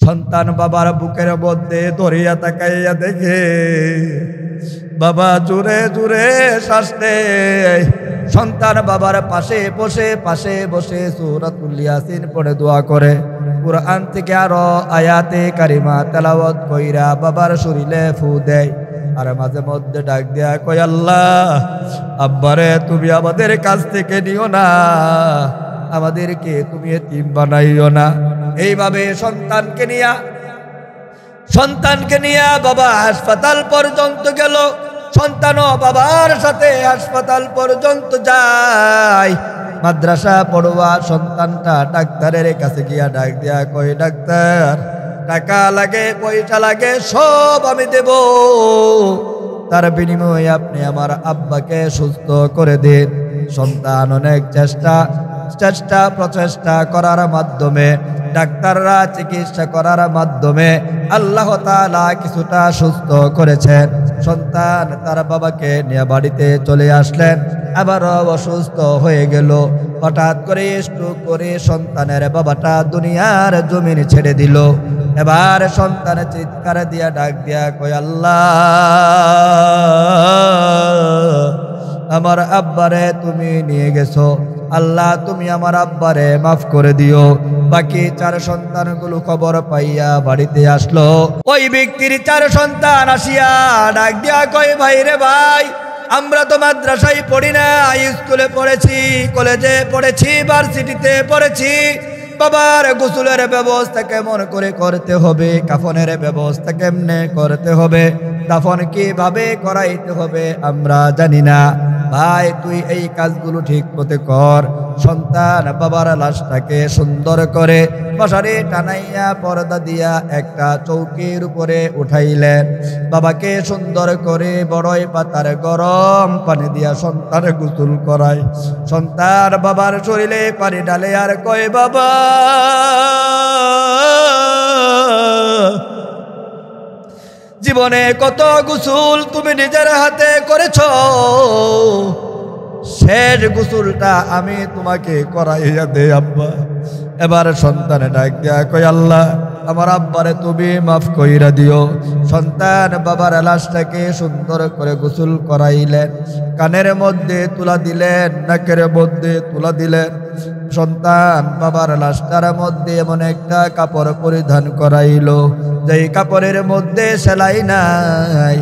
সন্তান বাবার বুকের মধ্যে ধরিয়া তাকাইয়া দেখে বাবা জোরে জোরে শ্বাস নেয়। সন্তান বাবার পাশে বসে সূরাতুল ইয়াসিন পড়ে দোয়া করে, কুরআন থেকে আরো আয়াতে কারিমা তেলাওয়াত কইরা বাবার শরীরে ফু দেয়। আর মাঝে মধ্যে ডাক দেয়া কয়, আল্লাহ আব্বারে তুমি আমাদের কাছ থেকে নিও না, আমাদেরকে তুমি এতিম বানাইও না। এইভাবে সন্তানকে নিয়া বাবা হাসপাতাল পর্যন্ত গেল। সন্তানও বাবার সাথে হাসপাতাল পর্যন্ত যায়। মাদ্রাসা পড়ুয়া সন্তানটা ডাক্তারের কাছে গিয়া ডাক দিয়া কই, ডাক্তার টাকা লাগে পয়সা লাগে সব আমি দেব, তার বিনিময়ে আপনি আমার আব্বাকে সুস্থ করে দিন। সন্তান অনেক প্রচেষ্টা করার মাধ্যমে, ডাক্তাররা চিকিৎসা করার মাধ্যমে আল্লাহ তাআলা কিছুটা সুস্থ করেছেন। সন্তান তার বাবাকে নিয়ে বাড়িতে চলে আসলেন, আবারও অসুস্থ হয়ে গেল। হঠাৎ করে স্ট্রোক করে সন্তানের বাবাটা দুনিয়ার জমিন ছেড়ে দিল। এবার সন্তান চিৎকার দিয়া ডাক দিয়া কয়, আল্লাহ আমার আব্বারে তুমি নিয়ে গেছো, আল্লাহ তুমি আমার আব্বারে মাফ করে দিও। বাকি 4 সন্তানগুলো খবর পাইয়া বাড়িতে আসলো। ওই ব্যক্তির 4 সন্তান আসিয়া ডাক দিয়া কয়, ভাই রে ভাই, আমরা তো মাদ্রাসায় পড়ি না, স্কুলে পড়েছি, কলেজে পড়েছি, ভার্সিটিতে পড়েছি। বাবার গোসলের ব্যবস্থা কেমন করে করতে হবে, কাফনের ব্যবস্থা কেমনে করতে হবে, দাফন কিভাবে করাইতে হবে আমরা জানি না। ভাই তুই এই কাজগুলো ঠিক মতো কর। সন্তান বাবার লাশটাকে সুন্দর করে মশারি টানাইয়া পর্দা দিয়া একটা চৌকির উপরে উঠাইলেন। বাবাকে সুন্দর করে বড়ই পাতার গরম পানি দিয়া সন্তান গোসল করায়। সন্তান বাবার শরীরে পানি ঢালে আর কয়, বাবা জীবনে কত গোসল তুমি নিজের হাতে করেছ, শেষ গোসলটা আমি তোমাকে করাইয়া দে আব্বা। এবার সন্তানে ডাক দিয়া কয়, আল্লাহ আমার আব্বারে তুমি মাফ কইরা দিও। সন্তান বাবার লাশটাকে সুন্দর করে গোসল করাইলেন, কানের মধ্যে তুলা দিলেন, নাকের মধ্যে তুলা দিলেন। সন্তান বাবার লাশটার মধ্যে এমন একটা কাপড় পরিধান করাইল যেই কাপড়ের মধ্যে সেলাই নাই।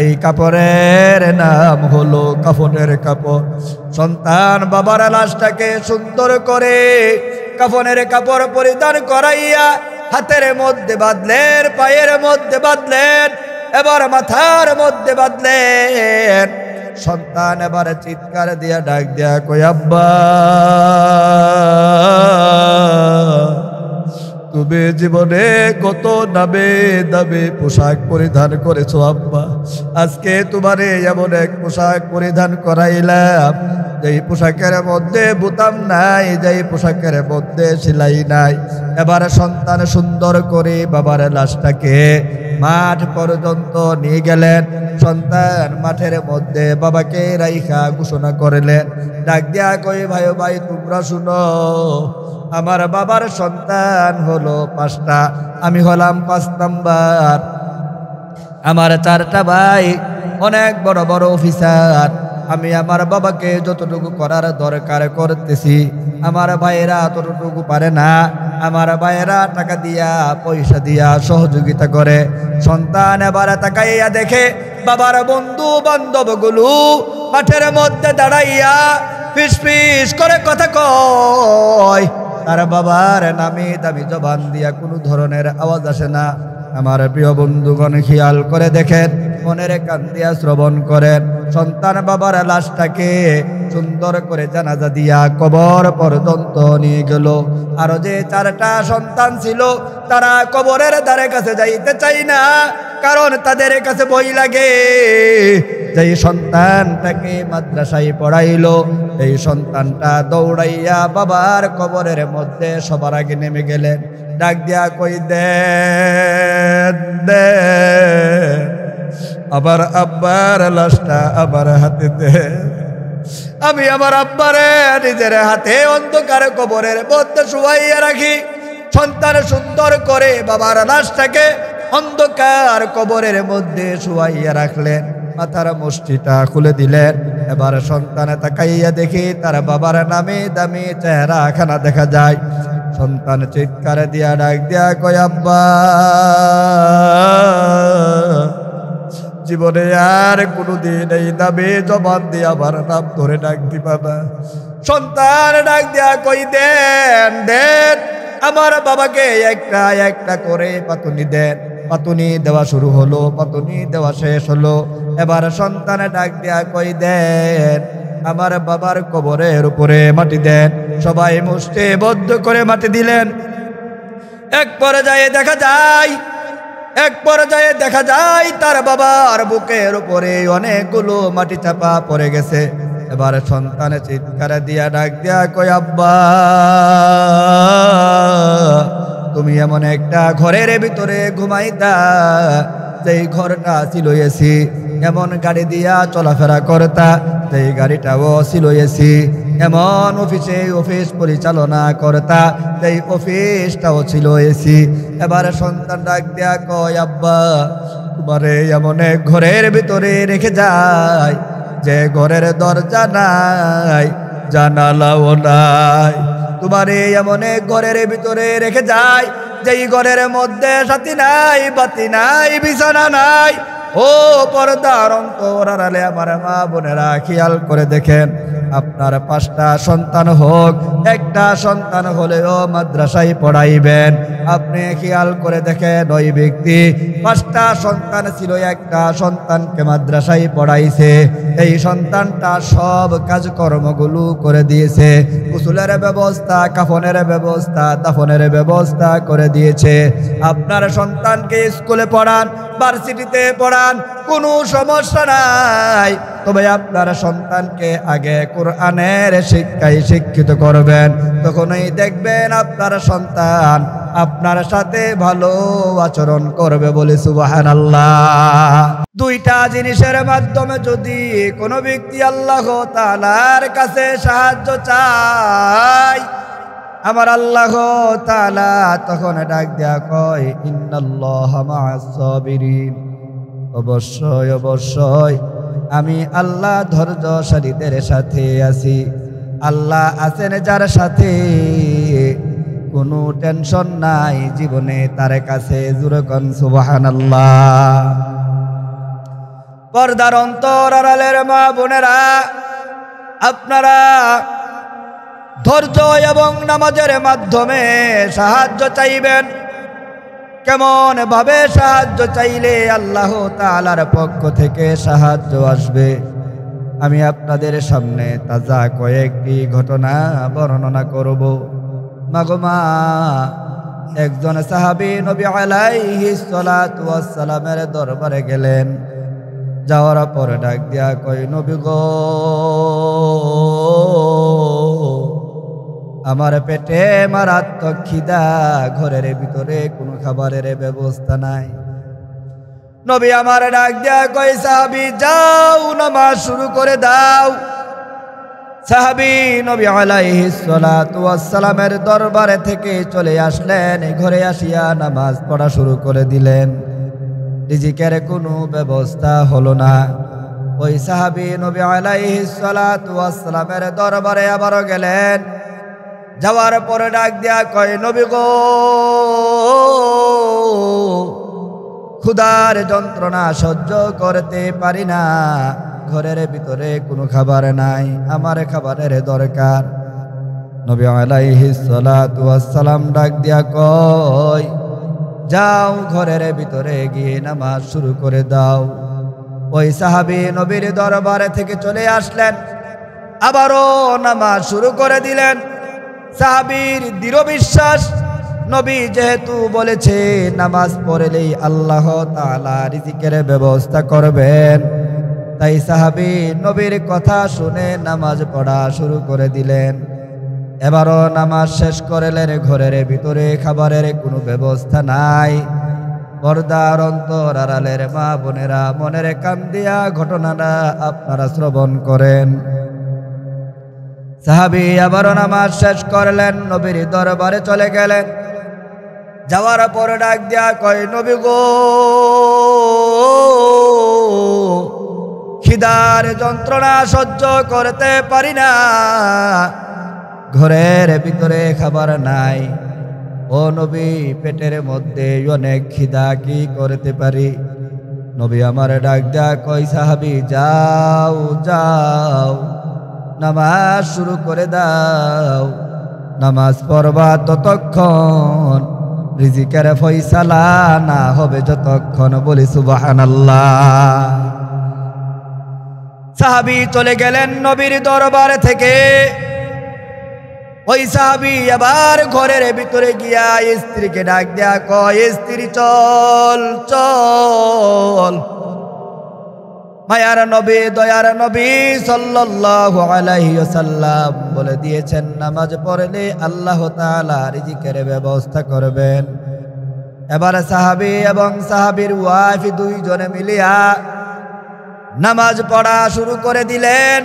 এই কাপড়ের নাম হলো কাফনের কাপড়। সন্তান বাবার লাশটাকে সুন্দর করে কাফনের কাপড় পরিধান করাইয়া হাতের মধ্যে বাঁধলেন, পায়ের মধ্যে বাঁধলেন, এবার মাথার মধ্যে বাঁধলেন। সন্তান এবার চিৎকার দিয়া ডাক দিয়া কই, আব্বা তুমি জীবনে কত দামে দামে পোশাক পরিধান করেছো আব্বা, আজকে তোমারে এমন এক পোশাক পরিধান করাইলাম যেই পোশাকের মধ্যে বোতাম নাই, যেই পোশাকের মধ্যে সেলাই নাই। এবার সন্তান সুন্দর করে বাবার লাশটাকে মাঠ পর্যন্ত নিয়ে গেলেন। সন্তান মাঠের মধ্যে বাবাকে রাইখা ঘোষণা করলেন, ডাক দিয়া কই, ভাই ভাই তোমরা শুনো, আমার বাবার সন্তান হলো 5টা, আমি হলাম 5 নাম্বার। আমার 4টা ভাই অনেক বড় বড় অফিসার। আমি আমার বাবাকে যতটুকু করার দরকার করতেছি, আমার ভাইয়েরা ততটুকু পারে না। আমার ভাইয়েরা টাকা দিয়া পয়সা দিয়া সহযোগিতা করে। সন্তান এবার তাকাইয়া দেখে বাবার বন্ধু বান্ধবগুলো মাঠের মধ্যে দাঁড়াইয়া ফিস ফিস করে কথা কয়। তার বাবার নামে দামি জবান দিয়া কোনো ধরনের আওয়াজ আসে না। আমার প্রিয় বন্ধুগণ খেয়াল করে দেখেন, মনের কান দিয়া শ্রবণ করেন। সন্তান বাবার লাশটাকে সুন্দর করে জানাজা দিয়া কবর পর্যন্ত নিয়ে গেল। আরো যে 4টা সন্তান ছিল তারা কবরের ধারে কাছে যাইতে চাই না, কারণ তাদের কাছে ভয় লাগে। যেই সন্তানটাকে মাদ্রাসায় পড়াইলো এই সন্তানটা দৌড়াইয়া বাবার কবরের মধ্যে সবার আগে নেমে গেলেন। ডাক দিয়া কই, দে আবার আব্বার লাশটা আবার হাতে দে। আমি আমার আব্বারে নিজের হাতে অন্ধকার কবরের মধ্যে শুয়াইয়া রাখি। সন্তান সুন্দর করে বাবার লাশটাকে অন্ধকার কবরের মধ্যে শুয়াইয়া রাখলেন, মাথার মুষ্টিটা খুলে দিলেন। এবার সন্তানে তাকাইয়া দেখি তার বাবার নামে দামি চেহারা খানা দেখা যায়। সন্তান চিৎকার দিয়া ডাক দিয়া কয়, আব্বা জীবনে আর কোনোদিন এই নামে জবান দিয়ে আমার নাম ধরে ডাক দিবা না। সন্তান ডাক দিয়া কই, দেন দেন আমার বাবাকে একটা একটা করে পাতুনি দেন। পাতুনি দেওয়া শুরু হলো, পাতুনি দেওয়া শেষ হলো। এবার সন্তান ডাক দিয়া কই, দেন আমার বাবার কবরের উপরে মাটি দেন। সবাই মুষ্টিবদ্ধ করে মাটি দিলেন। এক পর্যায়ে দেখা যায় তার বাবার বুকের উপরে অনেকগুলো মাটি চাপা পড়ে গেছে। এবার সন্তান চিৎকার দিয়া ডাক দিয়া কই, আব্বা তুমি এমন একটা ঘরের ভিতরে ঘুমাইতা যেই ঘরটা ছিল এসি, এমন গাড়ি দিয়া চলাফেরা করতা যেই গাড়িটাও ছিল এসি, এমন অফিস পরিচালনা করতা যেই অফিসটাও ছিল এসি। এবার সন্তান ডাক দিয়া কয়, আব্বা তোমারে এমন এক ঘরের ভিতরে রেখে যায় যে ঘরের দরজা নাই, জানালাও নাই। তোমারে এমন এক ঘরের ভিতরে রেখে যায় যেই ঘরের মধ্যে সাথী নাই, বাতি নাই, বিছানা নাই। ও পর্দার অন্তর আড়ালে আমার মা বোনেরা খেয়াল করে দেখেন, আপনার 5টা সন্তান হোক, একটা সন্তান হলেও মাদ্রাসায় পড়াইবেন। আপনি খেয়াল করে দেখেন, ওই ব্যক্তি 5টা সন্তান ছিল, একটা সন্তানকে মাদ্রাসায় পড়াইছে। এই সন্তানটা সব কাজকর্মগুলো করে দিয়েছে, গোসলের ব্যবস্থা, কাফনের ব্যবস্থা, দাফনের ব্যবস্থা করে দিয়েছে। আপনার সন্তানকে স্কুলে পড়ান, ভার্সিটিতে পড়ান, কোনো সমস্যা নাই। তবে আপনার সন্তানকে আগে কোরআনের শিক্ষায় শিক্ষিত করবেন, তখনই দেখবেন আপনার সন্তান আপনার সাথে ভালো আচরণ করবে। বলে সুবহানাল্লাহ। 2টা জিনিসের মাধ্যমে যদি কোনো ব্যক্তি আল্লাহ তাআলার কাছে সাহায্য চায়, আমার আল্লাহ তাআলা তখন ডাক দেয়া কয়, ইন্নাল্লাহা মা'আস সাবিরিন, অবশ্যই অবশ্যই আমি আল্লাহ ধৈর্যশালীদের সাথে আছি। আল্লাহ আছেন যার সাথে, কোনো টেনশন নাই জীবনে তার কাছে। জোরে কোন সুবহানাল্লাহ। পর্দার অন্তর আড়ালের মা বোনেরা, আপনারা ধৈর্য এবং নামাজের মাধ্যমে সাহায্য চাইবেন। কেমন ভাবে সাহায্য চাইলে আল্লাহ তাআলার পক্ষ থেকে সাহায্য আসবে, আমি আপনাদের সামনে তাজা কয়েকটি ঘটনা বর্ণনা করব। মাগমা, একজন সাহাবী নবী আলাইহিস সালাতু ওয়াস সালামের দরবারে গেলেন। যাওয়ার পর ডাক দিয়া কই, নবী গো, আমার পেটে মারাত্মক খিদা, ঘরের ভিতরে কোনো খাবারের ব্যবস্থা নাই। নবী আমার ডাক দিয়া কই, সাহাবী যাও নামাজ শুরু করে দাও। সাহাবী নবী আলাইহিস সালাতু ওয়াস সালামের দরবারে থেকে চলে আসলেন, ঘরে আসিয়া নামাজ পড়া শুরু করে দিলেন। রিজিকের কোনো ব্যবস্থা হলো না। ওই সাহাবী নবী আলাইহিস সালাতু ওয়াস সালামের দরবারে আবারও গেলেন। যাওয়ার পরে ডাক দিয়া কয়, নবী গো, ক্ষুধার যন্ত্রণা সহ্য করতে পারি না, ঘরের ভিতরে কোনো খাবার নাই, আমার খাবারের দরকার। নবী আলাইহিস সালাতু ওয়াস সালাম ডাক দিয়া কয়, যাও ঘরের ভিতরে গিয়ে নামাজ শুরু করে দাও। ওই সাহাবী নবীর দরবারে থেকে চলে আসলেন, আবারও নামাজ শুরু করে দিলেন। সাহাবীর দৃঢ় বিশ্বাস, নবী যেহেতু বলেছে নামাজ পড়লেই আল্লাহ তাআলা রিজিকের ব্যবস্থা করবেন, তাই সাহাবী নবীর কথা শুনে নামাজ পড়া শুরু করে দিলেন। এবারও নামাজ শেষ করলেন, ঘরের ভিতরে খাবারের কোনো ব্যবস্থা নাই। পর্দার অন্তর আড়ালের মা বোনেরা, মনের কান দিয়া ঘটনাটা আপনারা শ্রবণ করেন। সাহাবী আবারও নামাজ শেষ করলেন, নবীর দরবারে চলে গেলেন। যাওয়ার পরে ডাক দিয়া কয় নবী গো খিদার যন্ত্রণা সহ্য করতে পারি না, ঘরের ভিতরে খাবার নাই, ও নবী পেটের মধ্যে অনেক খিদা, কি করতে পারি? নবী আমার ডাক দেয়া কই সাহাবী যাও যাও নামাজ শুরু করে দাও, নামাজ পড়বা ততক্ষণ রিজিকের ফয়সালা না হবে যতক্ষণ। বলি সুবহানাল্লাহ। সাহাবী চলে গেলেন নবীর দরবার থেকে। ওই সাহাবী আবার ঘরের ভিতরে গিয়া স্ত্রীকে ডাক দেয়া কয় স্ত্রী চল চল, মায়ার নবী দয়ার নবী সাল্লাল্লাহু আলাইহি ওয়াসাল্লাম বলে দিয়েছেন নামাজ পড়লে আল্লাহ তাআলা রিজিকের ব্যবস্থা করবেন। এবার সাহাবী এবং সাহাবীর ওয়াইফ দুইজনে মিলিয়া নামাজ পড়া শুরু করে দিলেন।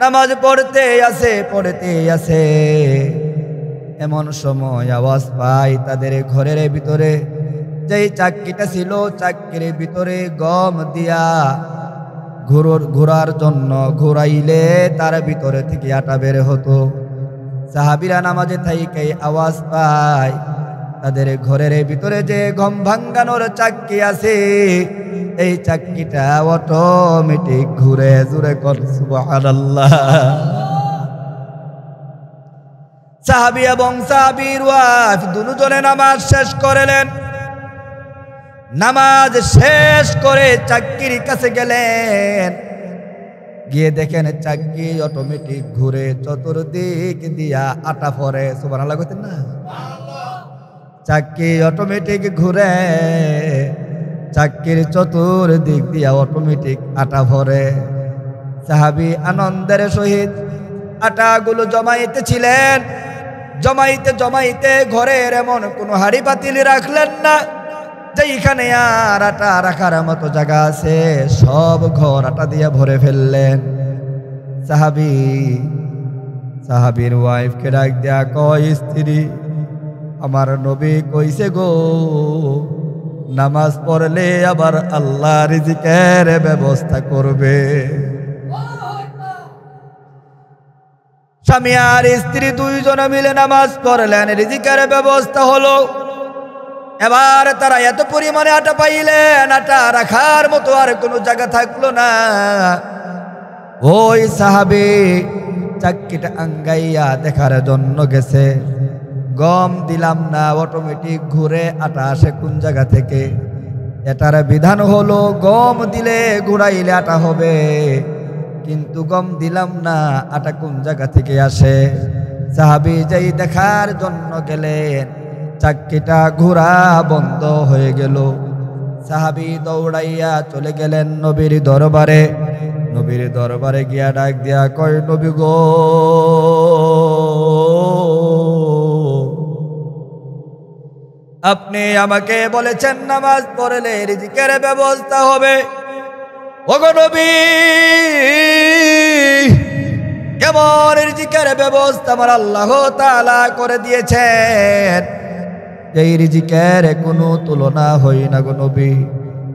নামাজ পড়তে আছে। এমন সময় আওয়াজ পাই তাদের ঘরের ভিতরে যেই চাক্কিটা ছিল চাক্কির ভিতরে গম দিয়া ঘোরার জন্য ঘোরাইলে তার ভিতরে থেকে আটা বের হতো। সাহাবীরা নামাজে থাইকেই আওয়াজ পায় তাদের ঘরের ভিতরে যে গম ভাঙ্গানোর চাক্কি আছে এই চাক্কিটা অটোমেটিক ঘুরে। জুরে কর সুবহানাল্লাহ। সাহাবী এবং সাহাবীর ওয়াইফ দুজনে নামাজ শেষ করলেন। নামাজ শেষ করে চাক্কির কাছে গেলেন, গিয়ে দেখেন চাক্কি অটোমেটিক ঘুরে, চতুর্দিক দিয়া আটা পড়ে। সুবহানাল্লাহ কইতেন না? চাক্কি অটোমেটিক ঘুরে, চাক্কির চতুর্দিক দিয়া অটোমেটিক আটা ভরে। সাহাবী আনন্দের সহিত আটাগুলো জমাইতেছিলেন। জমাইতে ঘরের এমন কোনো হাড়ি পাতিল রাখলেন না যেখানে আর আটা রাখার মতো জায়গা আছে, সব ঘর আটা দিয়ে ভরে ফেললেন। সাহাবীর ওয়াইফকে ডাক দেয়া কয় স্ত্রী আমার নবী কইছে গো নামাজ পড়লে আবার আল্লাহ রিজিকের ব্যবস্থা করবে। স্বামী আর স্ত্রী দুইজনে মিলে নামাজ পড়লেন, রিজিকের ব্যবস্থা হলো। এবার তারা এত পরিমাণে আটা পাইলেন, আটা রাখার মতো আর কোনো জায়গা থাকলো না। ওই সাহাবী চাক্কিটা আঙ্গাইয়া দেখার জন্য গেছে, গম দিলাম না, অটোমেটিক ঘুরে আটা আসে কোন জায়গা থেকে? এটার বিধান হলো গম দিলে ঘুরাইলে আটা হবে, কিন্তু গম দিলাম না, আটা কোন জায়গা থেকে আসে? সাহাবী যেই দেখার জন্য গেলেন চাক্কিটা ঘোরা বন্ধ হয়ে গেল। সাহাবী দৌড়াইয়া চলে গেলেন নবীর দরবারে। নবীর দরবারে গিয়া ডাক দিয়া কয় নবী গো আপনি আমাকে বলেছেন নামাজ পড়লে রিজিকের ব্যবস্থা হবে। ওগো নবী কেমন রিজিকের ব্যবস্থা আমার আল্লাহ তাআলা করে দিয়েছেন, এই রিজিকের কোনো তুলনা হই না গো নবী।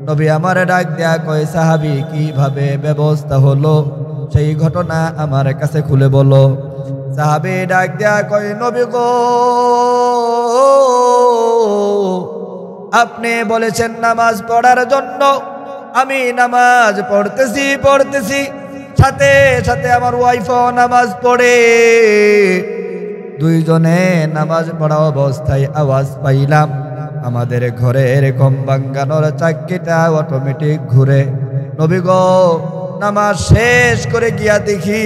নবী আমার ডাক দেয়া কয় সাহাবী কিভাবে ব্যবস্থা হলো সেই ঘটনা আমার কাছে খুলে বলো। সাহাবী ডাক দেয়া কয় নবী গো আপনি বলেছেন নামাজ পড়ার জন্য, আমি নামাজ পড়তেছি, সাথে সাথে আমার ওয়াইফও নামাজ পড়ে। দুইজনে নামাজ পড়া অবস্থায় আওয়াজ পাইলাম আমাদের ঘরে এরকম ভাঙ্গানোর চাক্কিটা অটোমেটিক ঘুরে। নবী গো নামাজ শেষ করে গিয়া দেখি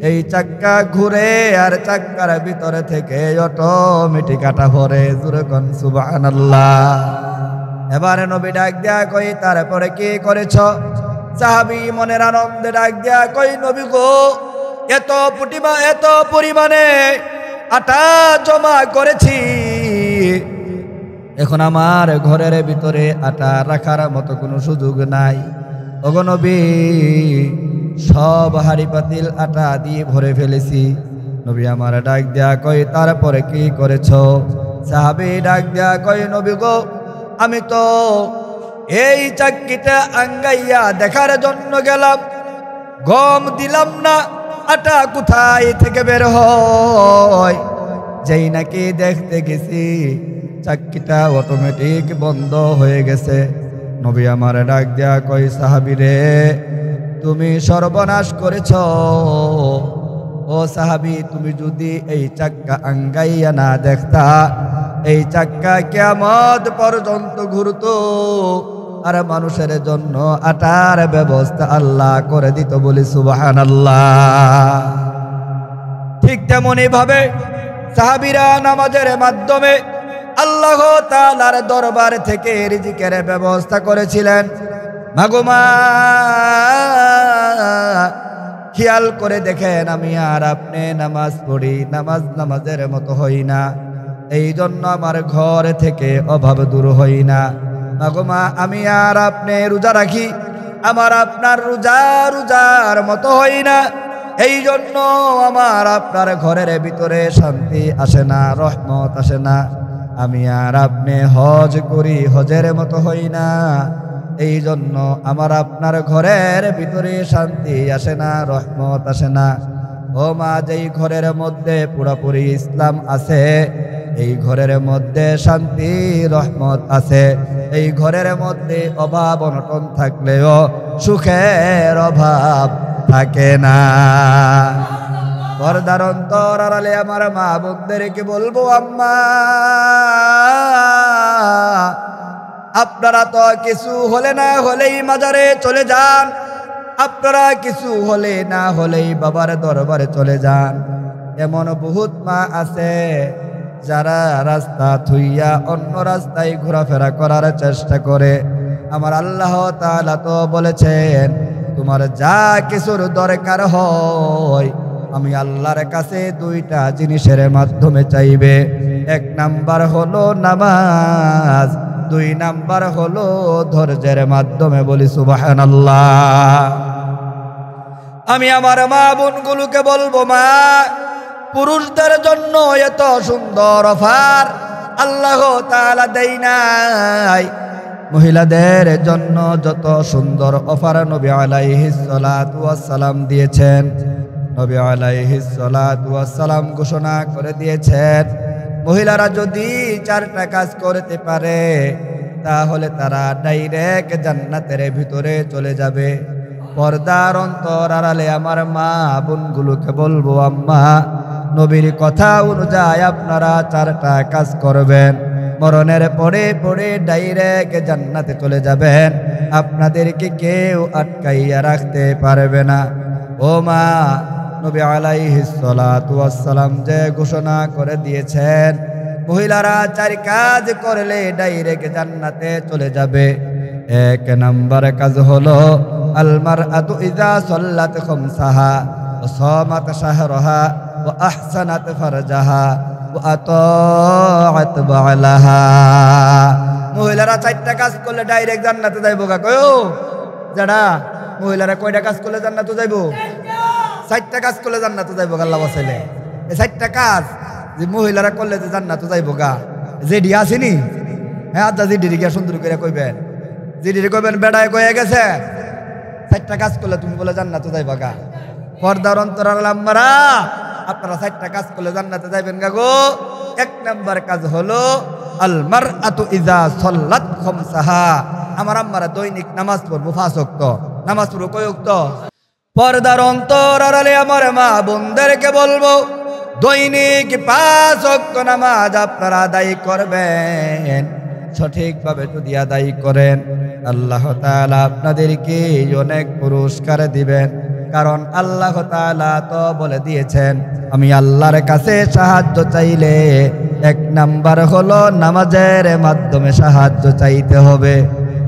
এই চাক্কা ঘুরে আর চাক্কার ভিতরে থেকে অটোমেটিক আটা ভরে। জোরে কোন সুবহানাল্লাহ। এবারে নবী ডাক দেয়া কই তারপরে কি করেছ? সাহাবী মনের আনন্দে ডাক দেয়া কই নবী গো এত পরিমাণে আটা জমা করেছি, এখন আমার ঘরের ভিতরে আটা রাখার মতো কোনো সুযোগ নাই। ওগো নবী সব হাড়ি পাতিল আটা দিয়ে ভরে ফেলেছি। নবী আমার ডাক দেয়া কই তারপরে কি করেছ? সাহাবী ডাক দিয়া কয় নবী গো আমি তো এই চাক্কিটা আঙ্গাইয়া দেখার জন্য গেলাম, গম দিলাম না, আটা কোথায় থেকে বের হয়। যেই নাকি দেখতে গেছি চাক্কিটা অটোমেটিক বন্ধ হয়ে গেছে। নবী আমার ডাক দিয়া কই সাহাবী রে তুমি সর্বনাশ করেছ। ও সাহাবী তুমি যদি এই চাক্কা আঙ্গাইয়া না দেখতা, এই চাক্কা কিয়ামত পর্যন্ত ঘুরতো আর মানুষের জন্য আটার ব্যবস্থা আল্লাহ করে দিত, বলি সুবহানাল্লাহ। ঠিক তেমনি ভাবে সাহাবীরা নামাজের মাধ্যমে আল্লাহ তাআলার দরবার থেকে রিজিকের ব্যবস্থা করেছিলেন। মাগোমা খেয়াল করে দেখেন আমি আর আপনি নামাজ পড়ি, নামাজের মতো হই না, এই জন্য আমার ঘর থেকে অভাব দূর হই না। মাগোমা আমি আর আপনি রোজা রাখি, আমার আপনার রোজার মতো হই না, এই জন্য আমার আপনার ঘরের ভিতরে শান্তি আসে না, রহমত আসে না। আমি আর আপনি হজ করি, হজের মতো হই না, এই জন্য আমার আপনার ঘরের ভিতরে শান্তি আসে না, রহমত আসে না। ও মা যেই ঘরের মধ্যে পুরোপুরি ইসলাম আছে, এই ঘরের মধ্যে শান্তি রহমত আছে, এই ঘরের মধ্যে অভাব অনটন থাকলেও সুখের অভাব থাকে না। পর্দার অন্তর আড়ালে আমার মা বোনদেরকে বলবো আম্মা আপনারা তো কিছু হলে না হলেই মাজারে চলে যান, আপনারা কিছু হলে না হলেই বাবার দরবারে চলে যান। এমন বহুত মা আছে যারা রাস্তা থুইয়া অন্য রাস্তায় ঘোরাফেরা করার চেষ্টা করে। আমার আল্লাহ তাআলা তো বলেছেন তোমার যা কিছুর দরকার হয় আমি আল্লাহর কাছে দুইটা জিনিসের মাধ্যমে চাইবে। এক নাম্বার হলো নামাজ, দুই নাম্বার হলো ধৈর্যের মাধ্যমে, বলি সুবহানাল্লাহ। আমি আমার মা বোনগুলোকে বলবো মা পুরুষদের জন্য এত সুন্দর অফার আল্লাহ তাআলা দেয় নাই, মহিলাদের জন্য যত সুন্দর অফার নবী আলাইহিস সালাতু ওয়াস সালাম দিয়েছেন। নবী আলাইহিস সালাতু ওয়াস সালাম ঘোষণা করে দিয়েছেন মহিলারা যদি 4টা কাজ করতে পারে তাহলে তারা ডাইরেক্ট জান্নাতের ভিতরে চলে যাবে। পর্দার অন্তর আড়ালে আমার মা বোনগুলোকে বলবো আম্মা নবীর কথা অনুযায়ী আপনারা 4টা কাজ করবেন, মরণের পরে পরে ডাইরেক্ট জান্নাতে চলে যাবেন, আপনাদেরকে কেউ আটকাইয়া রাখতে পারবে না। ও মা নবী আলাইহিস সালাতু ওয়াস সালাম যে ঘোষণা করে দিয়েছেন মহিলারা 4 কাজ করলে ডাইরেক্ট জান্নাতে চলে যাবে। 1 নাম্বার কাজ হলো আল মারআতু ইযা সাল্লাত খামসাহা ওয়া সামাত শাহরাহা ওয়া আহসানাত ফারজাহা ওয়া আতাআত বালাহা। মহিলারা 4টা কাজ করলে ডাইরেক্ট জান্নাতে যাইবো। কয়ো যারা মহিলারা কয়টা কাজ করলে জান্নাতে যাইবো? 4টা কাজ করলে জান্নাতে যাইবো। আল্লাহ বসাইলে এই 4টা কাজ যে মহিলারা করলে যে জান্নাতে যাইবো গা। যেডি আসেনি হ্যাঁ আচ্ছা যেডি গিয়া সুন্দর করে কইবেন, যেডি কইবেন বেড়ায় কয়ে গেছে 4টা কাজ করলে তুমি বলে জান্নাতে যাইবা গা। পর্দার অন্তরাল আম্মারা আপনারা 4টা কাজ করলে জান্নাতে যাইবেন গা গো। 1 নাম্বার কাজ হলো আল মারআতু ইযা সাল্লাত খামসাহা, আমার আম্মারা দৈনিক নামাজ পড়বো 5 ওয়াক্ত। নামাজ পড়বো কয় ওয়াক্ত? পর্দার অন্তর আড়ালে আমার মা বোনদেরকে বলবো দৈনিক 5 ওয়াক্ত নামাজ আপনারা আদায় করবেন। সঠিকভাবে যদি আদায় করেন আল্লাহ তাআলা আপনাদেরকে অনেক পুরস্কার দিবেন। কারণ আল্লাহ তাআলা তো বলে দিয়েছেন আমি আল্লাহর কাছে সাহায্য চাইলে 1 নাম্বার হলো নামাজের মাধ্যমে সাহায্য চাইতে হবে।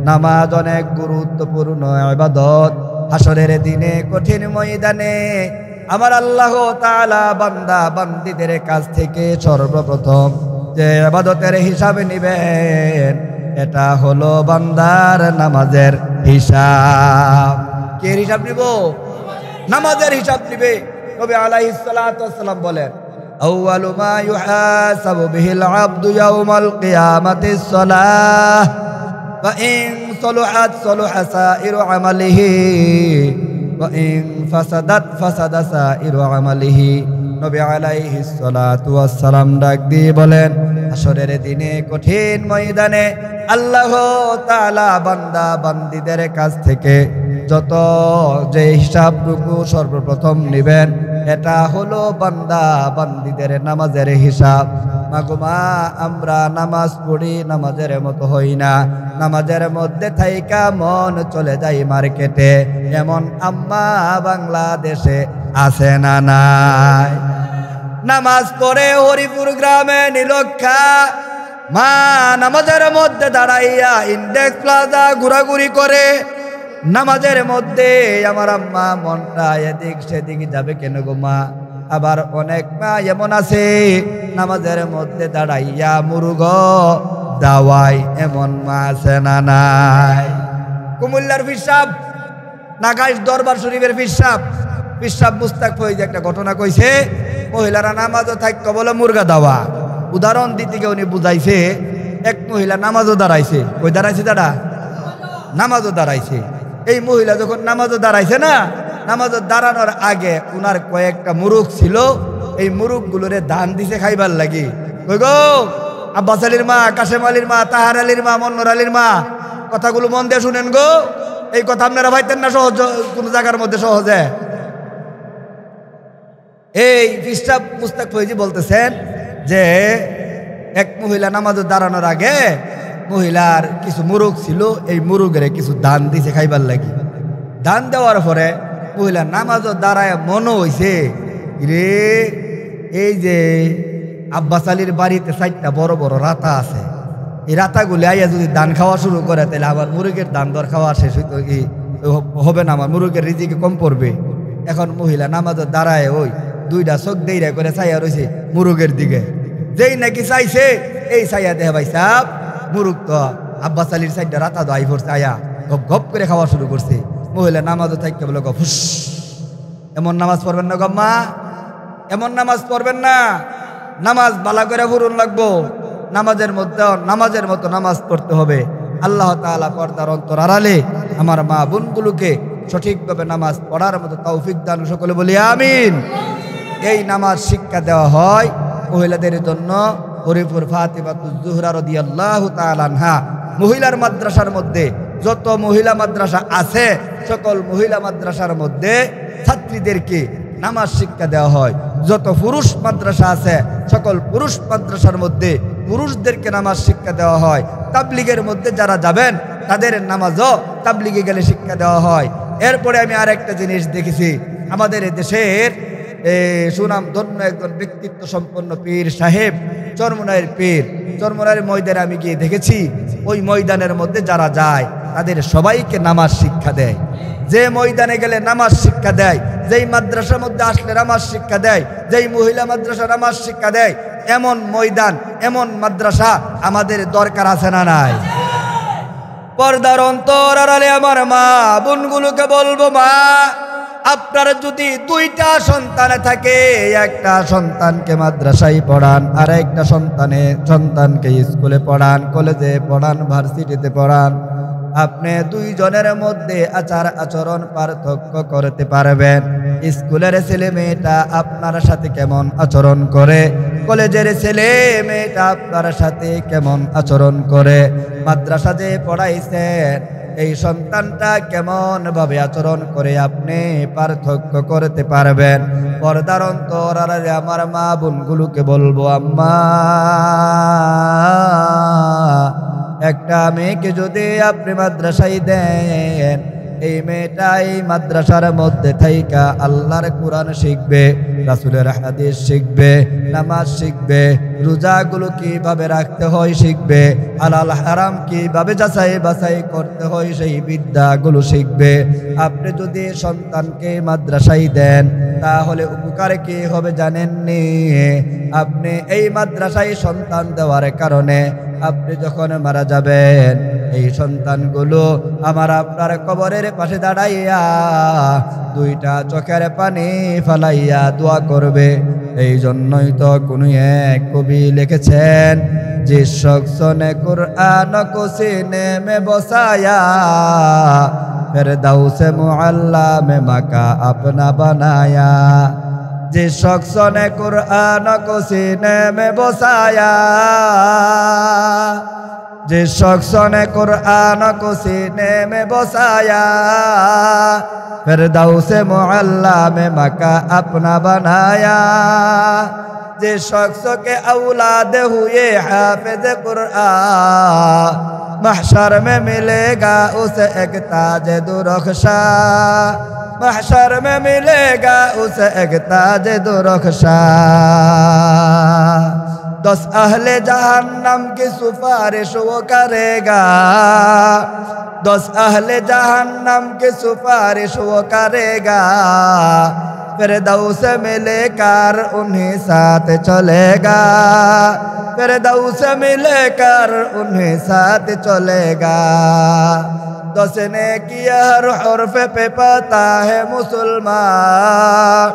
নামাজ অনেক গুরুত্বপূর্ণ ইবাদত। হাসরের দিনে কঠিন ময়দানে আমার আল্লাহ তাআলা বান্দা বান্দীদের কাছ থেকে সর্বপ্রথম যে ইবাদতের হিসাব নেবেন এটা হলো বান্দার নামাজের হিসাব। কে হিসাব নিব? নামাজের হিসাব নিবে। নবী আলাইহিস সালাতু ওয়াস সালাম বলেন আউয়ালু মা ইউহাসাবু বিহিল আবদু ইয়াউমাল কিয়ামাতিস সালাহ ওয়া ইন সালাহাত সালাহা সাইরু আমালিহি ওয়া ইন ফাসাদাত ফাসাদা সাইরু আমালিহি। নবী আলাইহিস সালাতু ওয়াস সালাম ডাক দিয়ে বলেন, হাসরের দিনে কঠিন ময়দানে আল্লাহ তাআলা বান্দা বান্দীদের কাছ থেকে যত যে হিসাবটুকু সর্বপ্রথম নেবেন, এটা হলো বান্দা বান্দীদের নামাজের হিসাব। মাগুমা আমরা নামাজ পড়ি, নামাজের মতো হই না, নামাজের মধ্যে থাইকা মন চলে যায় মার্কেটে, এমন আম্মা বাংলাদেশে আছে না নাই? নামাজ পড়ে হরিপুর গ্রামে নীলক্ষা মা নামাজের মধ্যে দাঁড়াইয়া ইন্ডেক্স প্লাজা ঘোরাঘুরি করে। নামাজের মধ্যে আমার আম্মা মনটা এদিক সেদিক যাবে কেন গো মা? আবার অনেক মা এমন আছে নামাজের মধ্যে দাঁড়াইয়া মুরুগ দাওয়াই, এমন মা আছে না নাই? কুমিল্লার পিসাব নাগাইশ দরবার শরীফের পিসাব মুস্তাক ফৈজ একটা ঘটনা কইছে, মহিলারা নামাজও থাকতো বলে মুরগা দাওয়া। উদাহরণ দিতে গিয়ে উনি বুঝাইছে, এক মহিলা নামাজও দাঁড়াইছে, কই দাঁড়াইছে দাদা? নামাজও দাঁড়াইছে। এই মহিলা যখন নামাজও দাঁড়াইছে না, নামাজও দাঁড়ানোর আগে উনার কয়েকটা মুরুখ ছিল, এই মুরুখগুলোরে দান দিছে খাইবার লাগি। কই গো আব্বাস আলীর মা, কাশেম আলীর মা, তাহার আলীর মা, মন্নর আলীর মা, কথাগুলো মন দিয়ে শুনেন গো। এই কথা আপনারা ভাইতেন না সহজ কোন জায়গার মধ্যে সহজে? এই পিসাব মুস্তাক ফৈজি বলতেছেন যে এক মহিলা নামাজে দাঁড়ানোর আগে মহিলার কিছু মুরুখ ছিল, এই মুরুগের কিছু দান দিছে খাইবার লাগি। দান দেওয়ার পরে মহিলা নামাজও দাঁড়ায় মনে হইছে, রে এই যে আব্বাস আলীর বাড়িতে 4টা বড় বড় রাতা আছে, এই রাতাগুলি আইয়া যদি দান খাওয়া শুরু করে তাহলে আবার মুরুগের দান দর খাওয়া শেষ হইতো হবে না, আমার মুরুগের রিজিকে কম পড়বে। এখন মহিলা নামাজও দাঁড়ায় ওই 2টা চোখ দেইরা করে চাইয়া রয়েছে মুরুগের দিকে। যেই নাকি চাইছে এই চাইয়া দেহ ভাই সাহেব মুরুগ তো আব্বাস আলীর 4টা রাতা দাই পড়ছে, আয়া গপ গপ করে খাওয়া শুরু করছে। মহিলা নামাজও থাকতে বলে ফুস, এমন নামাজ পড়বেন না গম্মা, এমন নামাজ পড়বেন না। নামাজ বালা করে ফুরুন লাগবো, নামাজের মতো নামাজ পড়তে হবে। আল্লাহ তাআলা পর্দার অন্তর আড়ালে আমার মা বোনগুলোকে সঠিকভাবে নামাজ পড়ার মতো তৌফিক দান, সকলে বলি আমিন। এই নামাজ শিক্ষা দেওয়া হয় মহিলাদের জন্য। হরিপুর ফাতিমাতুজ জোহরা রাদিয়াল্লাহু তাআলা আনহা মহিলার মাদ্রাসার মধ্যে যত মহিলা মাদ্রাসা আছে, সকল মহিলা মাদ্রাসার মধ্যে ছাত্রীদেরকে নামাজ শিক্ষা দেওয়া হয়। যত পুরুষ মাদ্রাসা আছে, সকল পুরুষ মাদ্রাসার মধ্যে পুরুষদেরকে নামাজ শিক্ষা দেওয়া হয়। তাবলিগের মধ্যে যারা যাবেন তাদের নামাজও তাবলিগে গেলে শিক্ষা দেওয়া হয়। এরপরে আমি আরেকটা জিনিস দেখেছি, আমাদের দেশের সুনাম ধন্য একজন ব্যক্তিত্ব সম্পন্ন পীর সাহেব, চরমনাইয়ের পীর, চরমনাইয়ের ময়দানে আমি গিয়ে দেখেছি, ওই ময়দানের মধ্যে যারা যায় তাদের সবাইকে নামাজ শিক্ষা দেয়। যে ময়দানে গেলে নামাজ শিক্ষা দেয়, যেই মাদ্রাসার মধ্যে আসলে নামাজ শিক্ষা দেয়, যেই মহিলা মাদ্রাসা নামাজ শিক্ষা দেয়, এমন ময়দান এমন মাদ্রাসা আমাদের দরকার আছে না নাই? পর্দার অন্তর আড়ালে আমার মা বোনগুলোকে বলবো, মা আপনার যদি 2টা সন্তান থাকে, একটা সন্তানকে মাদ্রাসায় পড়ান, আর একটা সন্তানকে স্কুলে পড়ান, কলেজে পড়ান, ভার্সিটিতে পড়ান, আপনি 2 জনের মধ্যে আচার আচরণ পার্থক্য করতে পারবেন। স্কুলের ছেলে মেয়েটা আপনার সাথে কেমন আচরণ করে, কলেজের ছেলে মেয়েটা আপনার সাথে কেমন আচরণ করে, মাদ্রাসা যে পড়াইছেন এই সন্তানটা কেমন ভাবে আচরণ করে আপনি পার্থক্য করতে পারবেন। পর্দার অন্তর আড়ালে আমার মা বোনগুলোকে বলবো, আম্মা একটা মেয়েকে যদি আপনি মাদ্রাসায় দেন, এই মেয়েটা এই মাদ্রাসার মধ্যে থাইকা আল্লাহর কোরআন শিখবে, রাসূলের হাদিস শিখবে, নামাজ শিখবে, রোজাগুলো কিভাবে রাখতে হয় শিখবে, হালাল হারাম কিভাবে যাচাই বাছাই করতে হয় সেই বিদ্যাগুলো শিখবে। আপনি যদি সন্তানকে মাদ্রাসায় দেন তাহলে উপকার কি হবে জানেননি? আপনি এই মাদ্রাসায় সন্তান দেওয়ার কারণে আপনি যখন মারা যাবেন, এই সন্তানগুলো আমার আপনার কবরের পাশে দাঁড়াইয়া 2টা চোখের পানি ফালাইয়া দোয়া করবে, এই জন্যই তো কোনো এক কবি লিখেছেন, जिस शख्स ने कुरान को सीने में बसाया फिरदौस मुअल्ला में मका अपना बनाया। जिस शख्स ने कुरान को सीने में बसाया, जिस शख्स ने कुरान को सीने में बसाया फिरदौस मुअल्ला में मका अपना बनाया। जिस शख्स के औलाद हुए हाफिज कुरान महशर में मिलेगा उसे एक ताज दुरख्शा, महशर में मिलेगा उसे एक ताज दुरख्शा। 10 अहले जहन्नम की सिफारिश वो करेगा, 10 अहले जहन्नम की सिफारिश वो करेगा। फिरदौस में लेकर उन्हें साथ चलेगा, फिरदौस में लेकर उन्हें साथ चलेगा। 10 ने किया हर हर्फ पे पता है मुसलमान,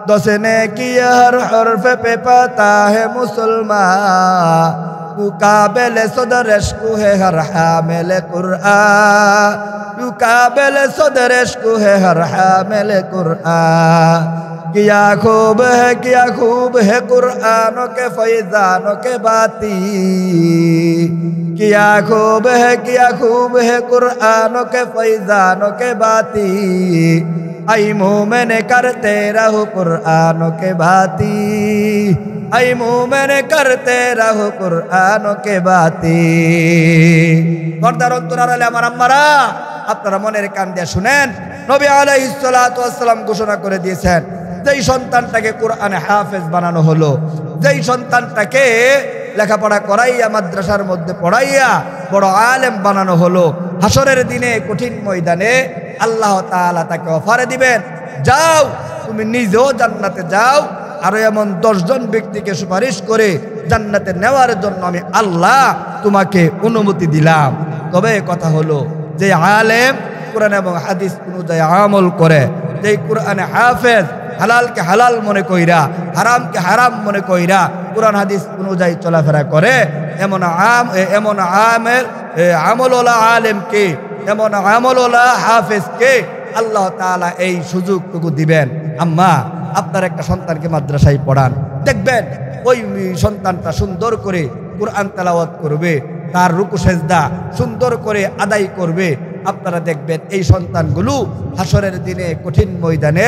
10 ने किया हर हर्फ पे पता है मुसलमान। मुकाबिल सदरश्कु है हर हामिल कुरान, मुकाबिल सदरश्कु है हर हामिल कुरान। क्या खूब है कुरानों के फैजानों के बाती, क्या खूब है कुरानों के फैजानों के बाती। आई मोमिन करते रहो कुरानों के बाती, आई मोमिन करते रहो कुरानों के बाती। पर्दार অন্তরালে আমার আম্মারা, আপনারা মনের কান দিয়ে শুনেন, নবী আলাইহিস সালাতু ওয়াস সালাম ঘোষণা করে দিয়েছেন, যেই সন্তানটাকে কোরআনে হাফেজ বানানো হলো, যেই সন্তানটাকে লেখাপড়া করাইয়া মাদ্রাসার মধ্যে পড়াইয়া বড় আলেম বানানো হলো, হাসরের দিনে কঠিন ময়দানে আল্লাহ তাআলা তাকে অফারে দিবেন, যাও তুমি নিজেও জান্নাতে যাও, আর এমন 10 জন ব্যক্তিকে সুপারিশ করে জান্নাতে নেওয়ার জন্য আমি আল্লাহ তোমাকে অনুমতি দিলাম। তবে কথা হলো, যে আলেম কোরআন এবং হাদিস অনুযায়ী আমল করে, যে কোরআনে হাফেজ হালালকে হালাল মনে কইরা হারামকে হারাম মনে কইরা কোরআন হাদিস অনুযায়ী চলাফেরা করে, এমন আমলওয়ালা আলেমকে, এমন আমলওয়ালা হাফেজকে আল্লাহ তাআলা এই সুযোগটুকু দিবেন। আম্মা, আপনার একটা সন্তানকে মাদ্রাসায় পড়ান, দেখবেন ওই সন্তানটা সুন্দর করে কোরআন তেলাওয়াত করবে, তার রুকু সেজদা সুন্দর করে আদায় করবে। আপনারা দেখবেন এই সন্তানগুলো হাসরের দিনে কঠিন ময়দানে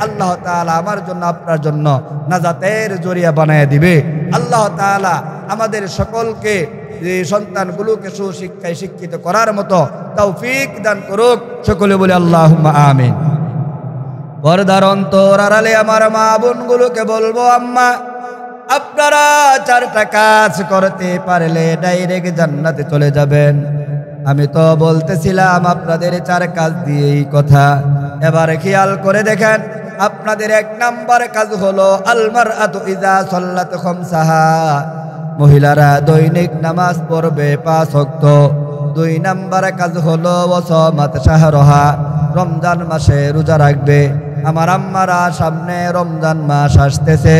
আল্লাহ তাআলা আমার জন্য আপনার জন্য নাজাতের জরিয়া বানায় দিবে। আল্লাহ তাআলা আমাদের সকলকে এই সন্তানগুলোকে সুশিক্ষায় শিক্ষিত করার মতো তৌফিক দান করুক। সকলে বলে আল্লাহুম্মা আমিন। পর্দার অন্তর আড়ালে আমার মা বোনগুলোকে বলবো, আম্মা আপনারা 4টা কাজ করতে পারলে ডাইরেক্ট জান্নাতে চলে যাবেন। আমি তো বলতেছিলাম আপনাদের 4 কাজ দিয়েই কথা, এবার খেয়াল করে দেখেন। আপনাদের 1 নাম্বার কাজ হলো আল মারআতু ইযা সাল্লাত খামসাহা, মহিলারা দৈনিক নামাজ পড়বে 5 ওয়াক্ত। 2 নাম্বার কাজ হলো ওয়াসামাত শাহরহা, রমজান মাসে রোজা রাখবে। আমার আম্মারা সামনে রমজান মাস আসতেছে,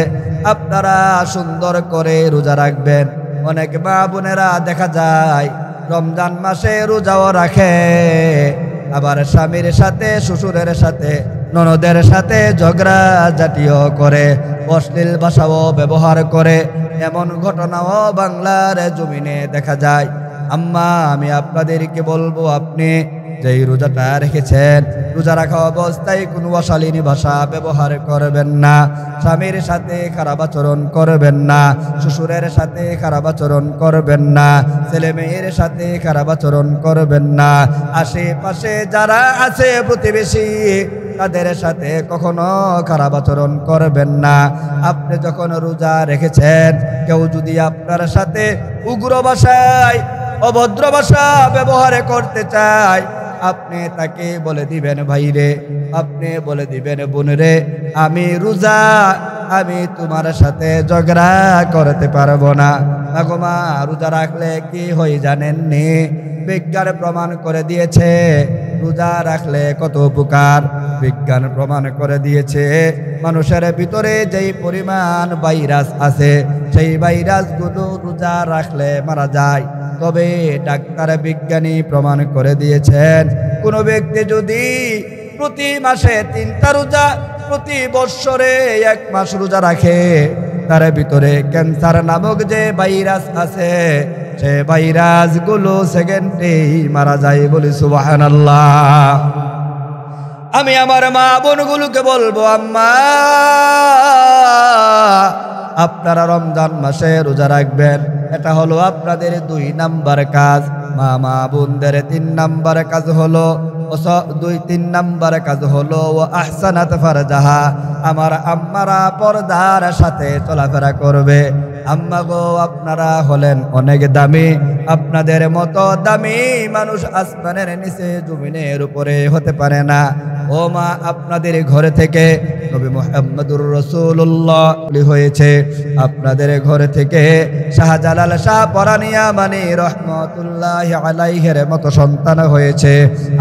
আপনারা সুন্দর করে রোজা রাখবেন। অনেক মা বোনেরা দেখা যায় রমজান মাসে রোজাও রাখে, আবার স্বামীর সাথে শ্বশুরের সাথে ননদের সাথে ঝগড়া জাতীয় করে, অশ্লীল ভাষাও ব্যবহার করে। এমন ঘটনাও বাংলার জমিনে দেখা যায়। আম্মা, আমি আপনাদেরকে বলবো, আপনি যেই রোজাটা রেখেছেন, রোজা রাখা অবস্থায় কোনো অশালীন ভাষা ব্যবহার করবেন না, স্বামীর সাথে খারাপ আচরণ করবেন না, শ্বশুরের সাথে খারাপ আচরণ করবেন না, ছেলে মেয়ের সাথে খারাপ আচরণ করবেন না। আশেপাশে যারা আছে প্রতিবেশী, তাদের সাথে কখনো খারাপ আচরণ করবেন না। আপনি যখন রোজা রেখেছেন, কেউ যদি আপনার সাথে উগ্র ভাষায় অভদ্র ভাষা ব্যবহার করতে চায়, আপনি তাকে বলে দিবেন, ভাই রে, আপনি বলে দিবেন, বোন রে, আমি রোজা, আমি তোমার সাথে ঝগড়া করতে পারবো না। মা, রোজা রাখলে কি হয় জানেননি? বিজ্ঞান প্রমাণ করে দিয়েছে রোজা রাখলে কত উপকার। বিজ্ঞান প্রমাণ করে দিয়েছে মানুষের ভিতরে যেই পরিমাণ ভাইরাস আছে সেই ভাইরাসগুলো রোজা রাখলে মারা যায়। তবে ডাক্তার বিজ্ঞানী প্রমাণ করে দিয়েছেন কোনো ব্যক্তি যদি প্রতি মাসে 3টা রোজা, প্রতি বৎসরে 1 মাস রোজা রাখে, তার ভিতরে ক্যান্সার নামক যে ভাইরাস আছে সে ভাইরাসগুলো সেকেন্ডেই মারা যায়। বলি সুবহানাল্লাহ। আমি আমার মা বোনগুলোকে বলবো, আম্মা আপনারা রমজান মাসে রোজা রাখবেন, এটা হলো আপনাদের 2 নাম্বার কাজ। মা বোনদের 3 নাম্বার কাজ হলো 3 নাম্বার কাজ হলো আহসানাত ফারজাহা, আমার আম্মারা পর্দার সাথে চলাফেরা করবে। আম্মা গো, আপনারা হলেন অনেক দামি, আপনাদের মতো দামি মানুষ আসমানের নিচে জমিনের উপরে হতে পারে না। ও মা, আপনাদের ঘরে থেকে নবী মুহাম্মদুর রাসূলুল্লাহ হয়েছে, আপনাদের ঘরে থেকে শাহজালাল শাহ পরানিয়া মানি রহমতুল্লাহ আলাইহির মতো সন্তান হয়েছে,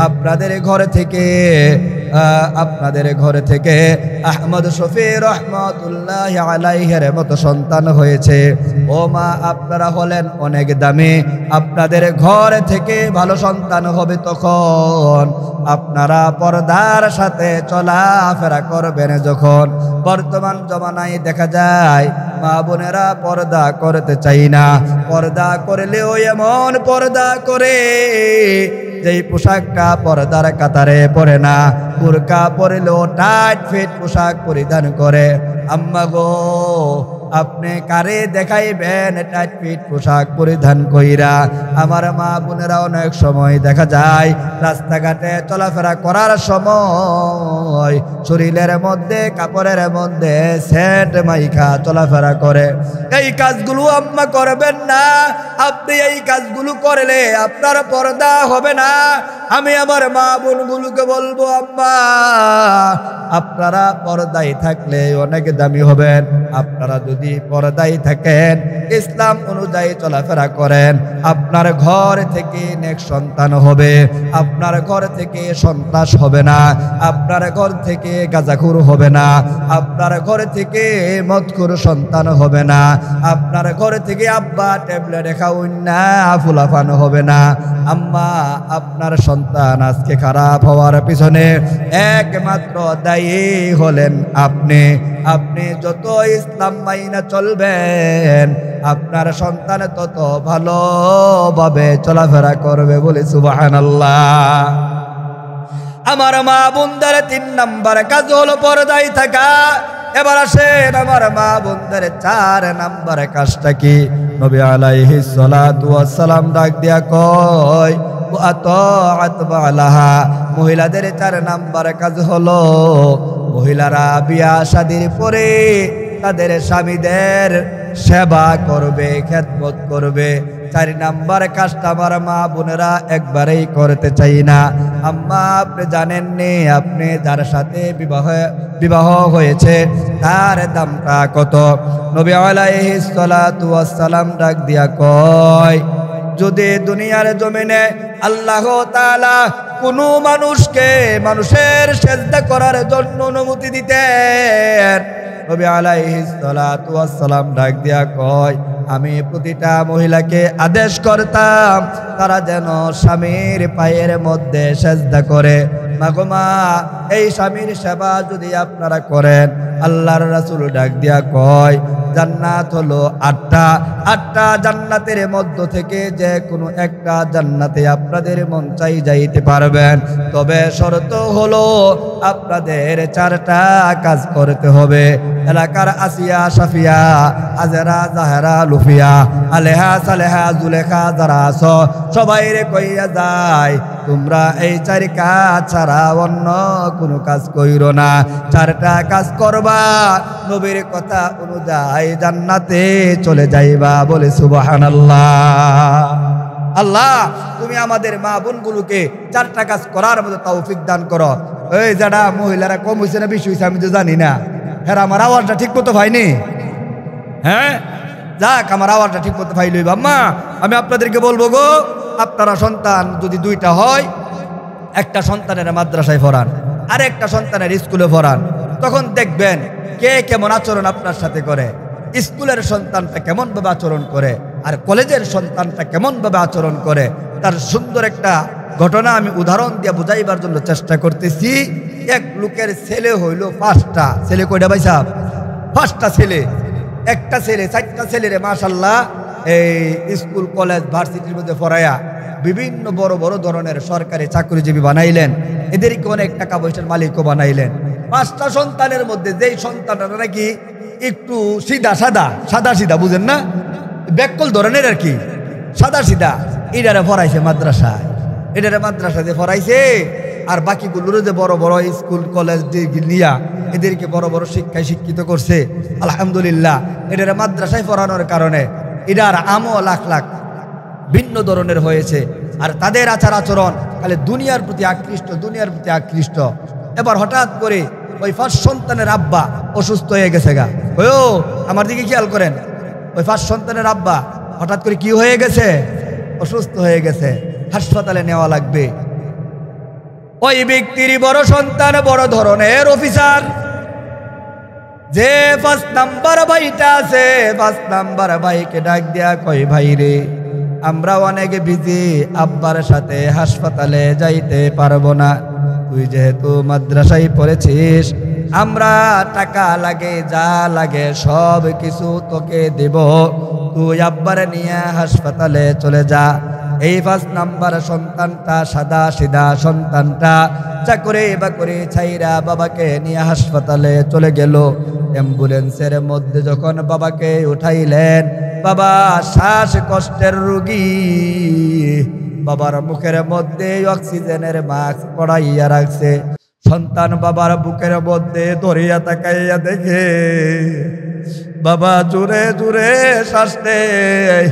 আপনাদের ঘরে থেকে আহমদ শফি রহমতুল্লাহ আলাইহির মতো সন্তান হয়েছে। ও মা, আপনারা হলেন অনেক দামি, আপনাদের ঘর থেকে ভালো সন্তান হবে তখন আপনারা পর্দার সাথে চলাফেরা করবেন। যখন বর্তমান জমানায় দেখা যায় মা বোনেরা পর্দা করতে চাই না, পর্দা করলেও এমন পর্দা করে যেই পোশাকটা পর্দার কাতারে পরে না, বুরকা পরলেও টাইট ফিট পোশাক পরিধান করে। আম্মা গো, আপনি কারে দেখাইবেন টাইট ফিট পোশাক পরিধান কইরা? আমার মা বোনেরা অনেক সময় দেখা যায় রাস্তাঘাটে চলাফেরা করার সময় শরীরের মধ্যে কাপড়ের মধ্যে সেন্ট মাইখা চলাফেরা করে। এই কাজগুলো আম্মা করবেন না। আপনি এই কাজগুলো করলে আপনার পর্দা হবে না। আমি আমার মা বোনগুলোকে বলবো, আম্মা আপনারা পর্দায় থাকলে অনেক দামি হবেন। আপনারা যদি পর্দায় থাকেন, ইসলাম অনুযায়ী চলাফেরা করেন, আপনার ঘর থেকে নেক সন্তান হবে, আপনার ঘর থেকে সন্ত্রাস হবে না, আপনার ঘর থেকে গাঁজাখুর হবে না, আপনার ঘর থেকে মদখুর সন্তান হবে না, আপনার ঘর থেকে আব্বা ট্যাবলেট খাওয়ান না ফুলাফান হবে না। আম্মা, আপনার সন্তান আজকে খারাপ হওয়ার পিছনে একমাত্র দায়ী হলেন আপনি। আপনি যত ইসলাম মাইনা চলবেন, আপনার সন্তান তত ভালোভাবে চলাফেরা করবে। বলে সুবহানাল্লাহ। আমার মা বোনদের 3 নাম্বার কাজ হলো পর্দায় থাকা। এবার আসেন আমার মা বোনদের 4 নাম্বার কাজটা কি? নবী আলাইহিস সালাতু ওয়াস সালাম ডাক দিয়া কয়, আতাআত বালাহা, মহিলাদের 4 নাম্বার কাজ হলো মহিলারা বিয়া শাদীর পরে তাদের স্বামীদের সেবা করবে, খেদমত করবে। 4 নাম্বার কাজটা আমার মা বোনেরা একবারেই করতে চাই না। আম্মা, আপনি জানেননি আপনি যার সাথে বিবাহ হয়েছে তার দামটা কত? নবী আলাইহিস সালাতু ওয়াস সালাম ডাক দিয়া কয়, যদি দুনিয়ার জমিনে আল্লাহ তাআলা কোনো মানুষকে মানুষের সেজদা করার জন্য অনুমতি দিতেন, নবী আলাইহিস সালাতু ওয়াস সালাম ডাক দিয়া কয়, আমি প্রতিটা মহিলাকে আদেশ করতাম তারা যেন স্বামীর পায়ের মধ্যে সেজদা করে। মাগো মা, এই স্বামীর সেবা যদি আপনারা করেন, আল্লাহর রাসূল ডাক দিয়া কয়, জান্নাত হলো 8টা জান্নাতের মধ্য থেকে যে কোনো একটা জান্নাতে আপনাদের মন চাই যাইতে পারবেন। তবে শর্ত হলো আপনাদের 4টা কাজ করতে হবে। এলাকার আসিয়া, সাফিয়া, হাজেরা, জাহেরা, লুফিয়া, আলেহা, সালেহা, জুলেখা যারা আছো সবাই রে কইয়া যায়, তোমরা এই 4 কাজ ছাড়া অন্য কোনো কাজ কইরো না। 4টা কাজ করবা, নবীর কথা অনুযায়ী জান্নাতে চলে যাইবা। বলে সুবহানাল্লাহ। আল্লাহ, তুমি আমাদের মা বোনগুলোকে 4টা কাজ করার মতো তৌফিক দান করো। এই যারা মহিলারা কম হয়েছে না বেশি হয়েছে আমি তো জানি না, হ্যাঁ আমার আওয়াজটা ঠিক মতো ভাইনি? হ্যাঁ, যাক, আমার আওয়াজটা ঠিক মতো ভাই লইবা। আম্মা, আমি আপনাদেরকে বলবো গো, আপনারা সন্তান যদি 2টা হয়, একটা সন্তানের মাদ্রাসায় পড়ান, আরেকটা সন্তানের স্কুলে পড়ান, তখন দেখবেন কে কেমন আচরণ আপনার সাথে করে। স্কুলের সন্তানটা কেমনভাবে আচরণ করে আর কলেজের সন্তানটা কেমনভাবে আচরণ করে, তার সুন্দর একটা ঘটনা আমি উদাহরণ দিয়ে বুঝাইবার জন্য চেষ্টা করতেছি। এক লোকের ছেলে হইল 5টা ছেলে। কয়টা ভাই সাহেব? 5টা ছেলে। একটা ছেলে 4টা ছেলেরে মাশাআল্লাহ এই স্কুল কলেজ ভার্সিটির মধ্যে পড়ায়া বিভিন্ন বড় বড় ধরনের সরকারি চাকরিজীবী বানাইলেন, এদেরকে অনেক টাকা পয়সার মালিকও বানাইলেন। 5টা সন্তানের মধ্যে যেই সন্তানটা নাকি একটু সাদা সিধা বুঝেন না, ব্যাকল ধরনের আর কি, সাদা সিধা, এটারে পড়াইছে মাদ্রাসায়, এটারে মাদ্রাসাতে পড়াইছে। আর বাকিগুলোর যে বড় বড় স্কুল কলেজ নিয়া এদেরকে বড় বড় শিক্ষায় শিক্ষিত করছে আলহামদুলিল্লাহ। এটারে মাদ্রাসায় পড়ানোর কারণে এটার আমও লাখ লাখ ভিন্ন ধরনের হয়েছে। আর তাদের আচার আচরণ খালি দুনিয়ার প্রতি আকৃষ্ট। এবার হঠাৎ করে ওই 5 সন্তানের আব্বা অসুস্থ হয়ে গেছে গা। আমার দিকে খেয়াল করেন, ওই 5 সন্তানের আব্বা হঠাৎ করে কি হয়ে গেছে? অসুস্থ হয়ে গেছে, হাসপাতালে নেওয়া লাগবে। ওই ব্যক্তির বড় সন্তান বড় ধরনের অফিসার, যে 5 নাম্বার ভাইটা আছে, 5 নাম্বার ভাইকে ডাক দিয়া কয়, ভাই রে, আমরা অনেক বিজি, আব্বার সাথে হাসপাতালে যাইতে পারবো না। তুই যেহেতু মাদ্রাসায় পড়েছিস, আমরা টাকা লাগে যা লাগে সব কিছু তোকে দেব, তুই আব্বারে নিয়ে হাসপাতালে চলে যা। এই 5 নাম্বার সন্তানটা সাদা সিধা সন্তানটা চাকরি বাকরি ছাইরা বাবাকে নিয়ে হাসপাতালে চলে গেল। অ্যাম্বুলেন্সের মধ্যে যখন বাবাকে উঠাইলেন, বাবা শ্বাসকষ্টের রোগী, বাবার মুখের মধ্যে অক্সিজেনের মাস্ক পড়াইয়া রাখছে। সন্তান বাবার বুকের মধ্যে ধরিয়া তাকাইয়া দেখে বাবা জোরে জোরে শ্বাস নেয়।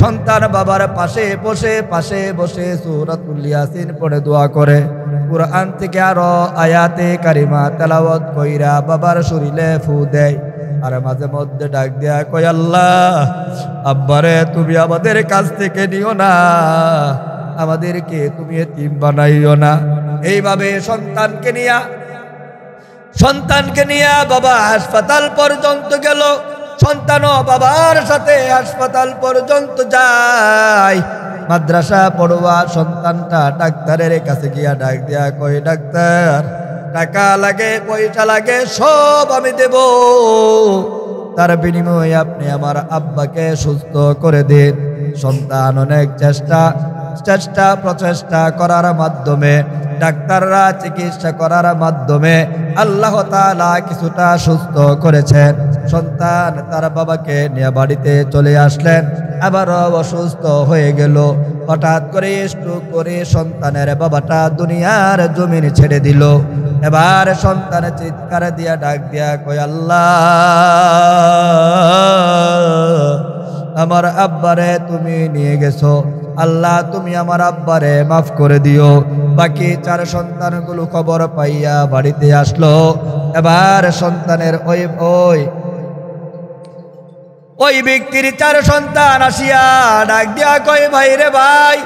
সন্তান বাবার পাশে বসে সূরাতুল ইয়াসিন পড়ে দোয়া করে, কুরআন থেকে আরো আয়াতে কারিমা তেলাওয়াত কইরা বাবার শরীরে ফু দেয়। আর মাঝে মধ্যে ডাক দেয়া কয়, আল্লাহ, আব্বারে তুমি আমাদের কাছ থেকে নিও না, আমাদেরকে তুমি এতিম বানাইও না। এইভাবে সন্তানকে নিয়া বাবা হাসপাতাল পর্যন্ত গেল। সন্তানও বাবার সাথে হাসপাতাল পর্যন্ত যায়। মাদ্রাসা পড়ুয়া সন্তানটা ডাক্তারের কাছে গিয়া ডাক দিয়া কয়, ডাক্তার, টাকা লাগে পয়সা লাগে সব আমি দেব, তার বিনিময়ে আপনি আমার আব্বাকে সুস্থ করে দিন। সন্তান অনেক প্রচেষ্টা করার মাধ্যমে, ডাক্তাররা চিকিৎসা করার মাধ্যমে আল্লাহ তাআলা কিছুটা সুস্থ করেছেন। সন্তান তার বাবাকে নিয়ে বাড়িতে চলে আসলেন, আবারও অসুস্থ হয়ে গেল। হঠাৎ করে স্ট্রোক করে সন্তানের বাবাটা দুনিয়ার জমিন ছেড়ে দিল। এবার সন্তান চিৎকার দিয়া ডাক দিয়া কয়, আল্লাহ, আমার আব্বারে তুমি নিয়ে গেছো, আল্লাহ তুমি আমার আব্বারে মাফ করে দিও। বাকি 4 সন্তানগুলো খবর পাইয়া বাড়িতে আসলো। এবার সন্তানের ওই ব্যক্তির 4 সন্তান আসিয়া ডাক দিয়া কয়, ভাই রে ভাই,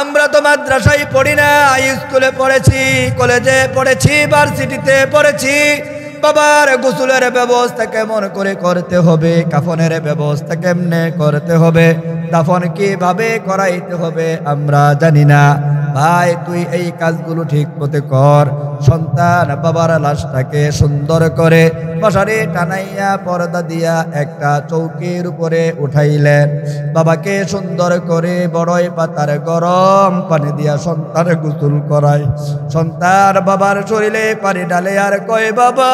আমরা তো মাদ্রাসায় পড়ি না, স্কুলে পড়েছি, কলেজে পড়েছি, ভার্সিটিতে পড়েছি। বাবার গোসলের ব্যবস্থা কেমন করে করতে হবে, কাফনের ব্যবস্থা কেমনে করতে হবে, দাফন কিভাবে করাইতে হবে আমরা জানি না। ভাই, তুই এই কাজগুলো ঠিক মতো কর। সন্তান বাবার লাশটাকে সুন্দর করে মশারি টানাইয়া পর্দা দিয়া একটা চৌকির উপরে উঠাইলেন। বাবাকে সুন্দর করে বড়ই পাতার গরম পানি দিয়া সন্তান গোসল করায়। সন্তান বাবার শরীরে পানি ঢালে আর কয়, বাবা,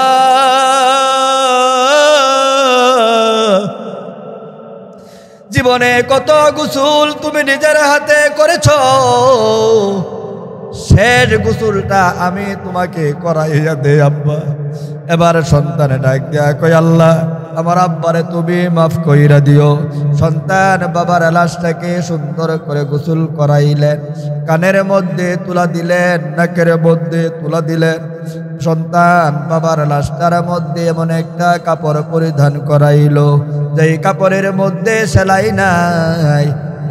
জীবনে কত গোসল তুমি নিজের হাতে করেছ, শেষ গোসলটা আমি তোমাকে করাইয়া দে আব্বা। এবার সন্তান ডাক দিয়া কয়, আল্লাহ, আমার আব্বারে তুমি মাফ কইরা দিও। সন্তান বাবার লাশটাকে সুন্দর করে গোসল করাইলেন, কানের মধ্যে তুলা দিলেন, নাকের মধ্যে তুলা দিলেন। সন্তান বাবার লাশটার মধ্যে এমন একটা কাপড় পরিধান করাইল, যেই কাপড়ের মধ্যে সেলাই নাই।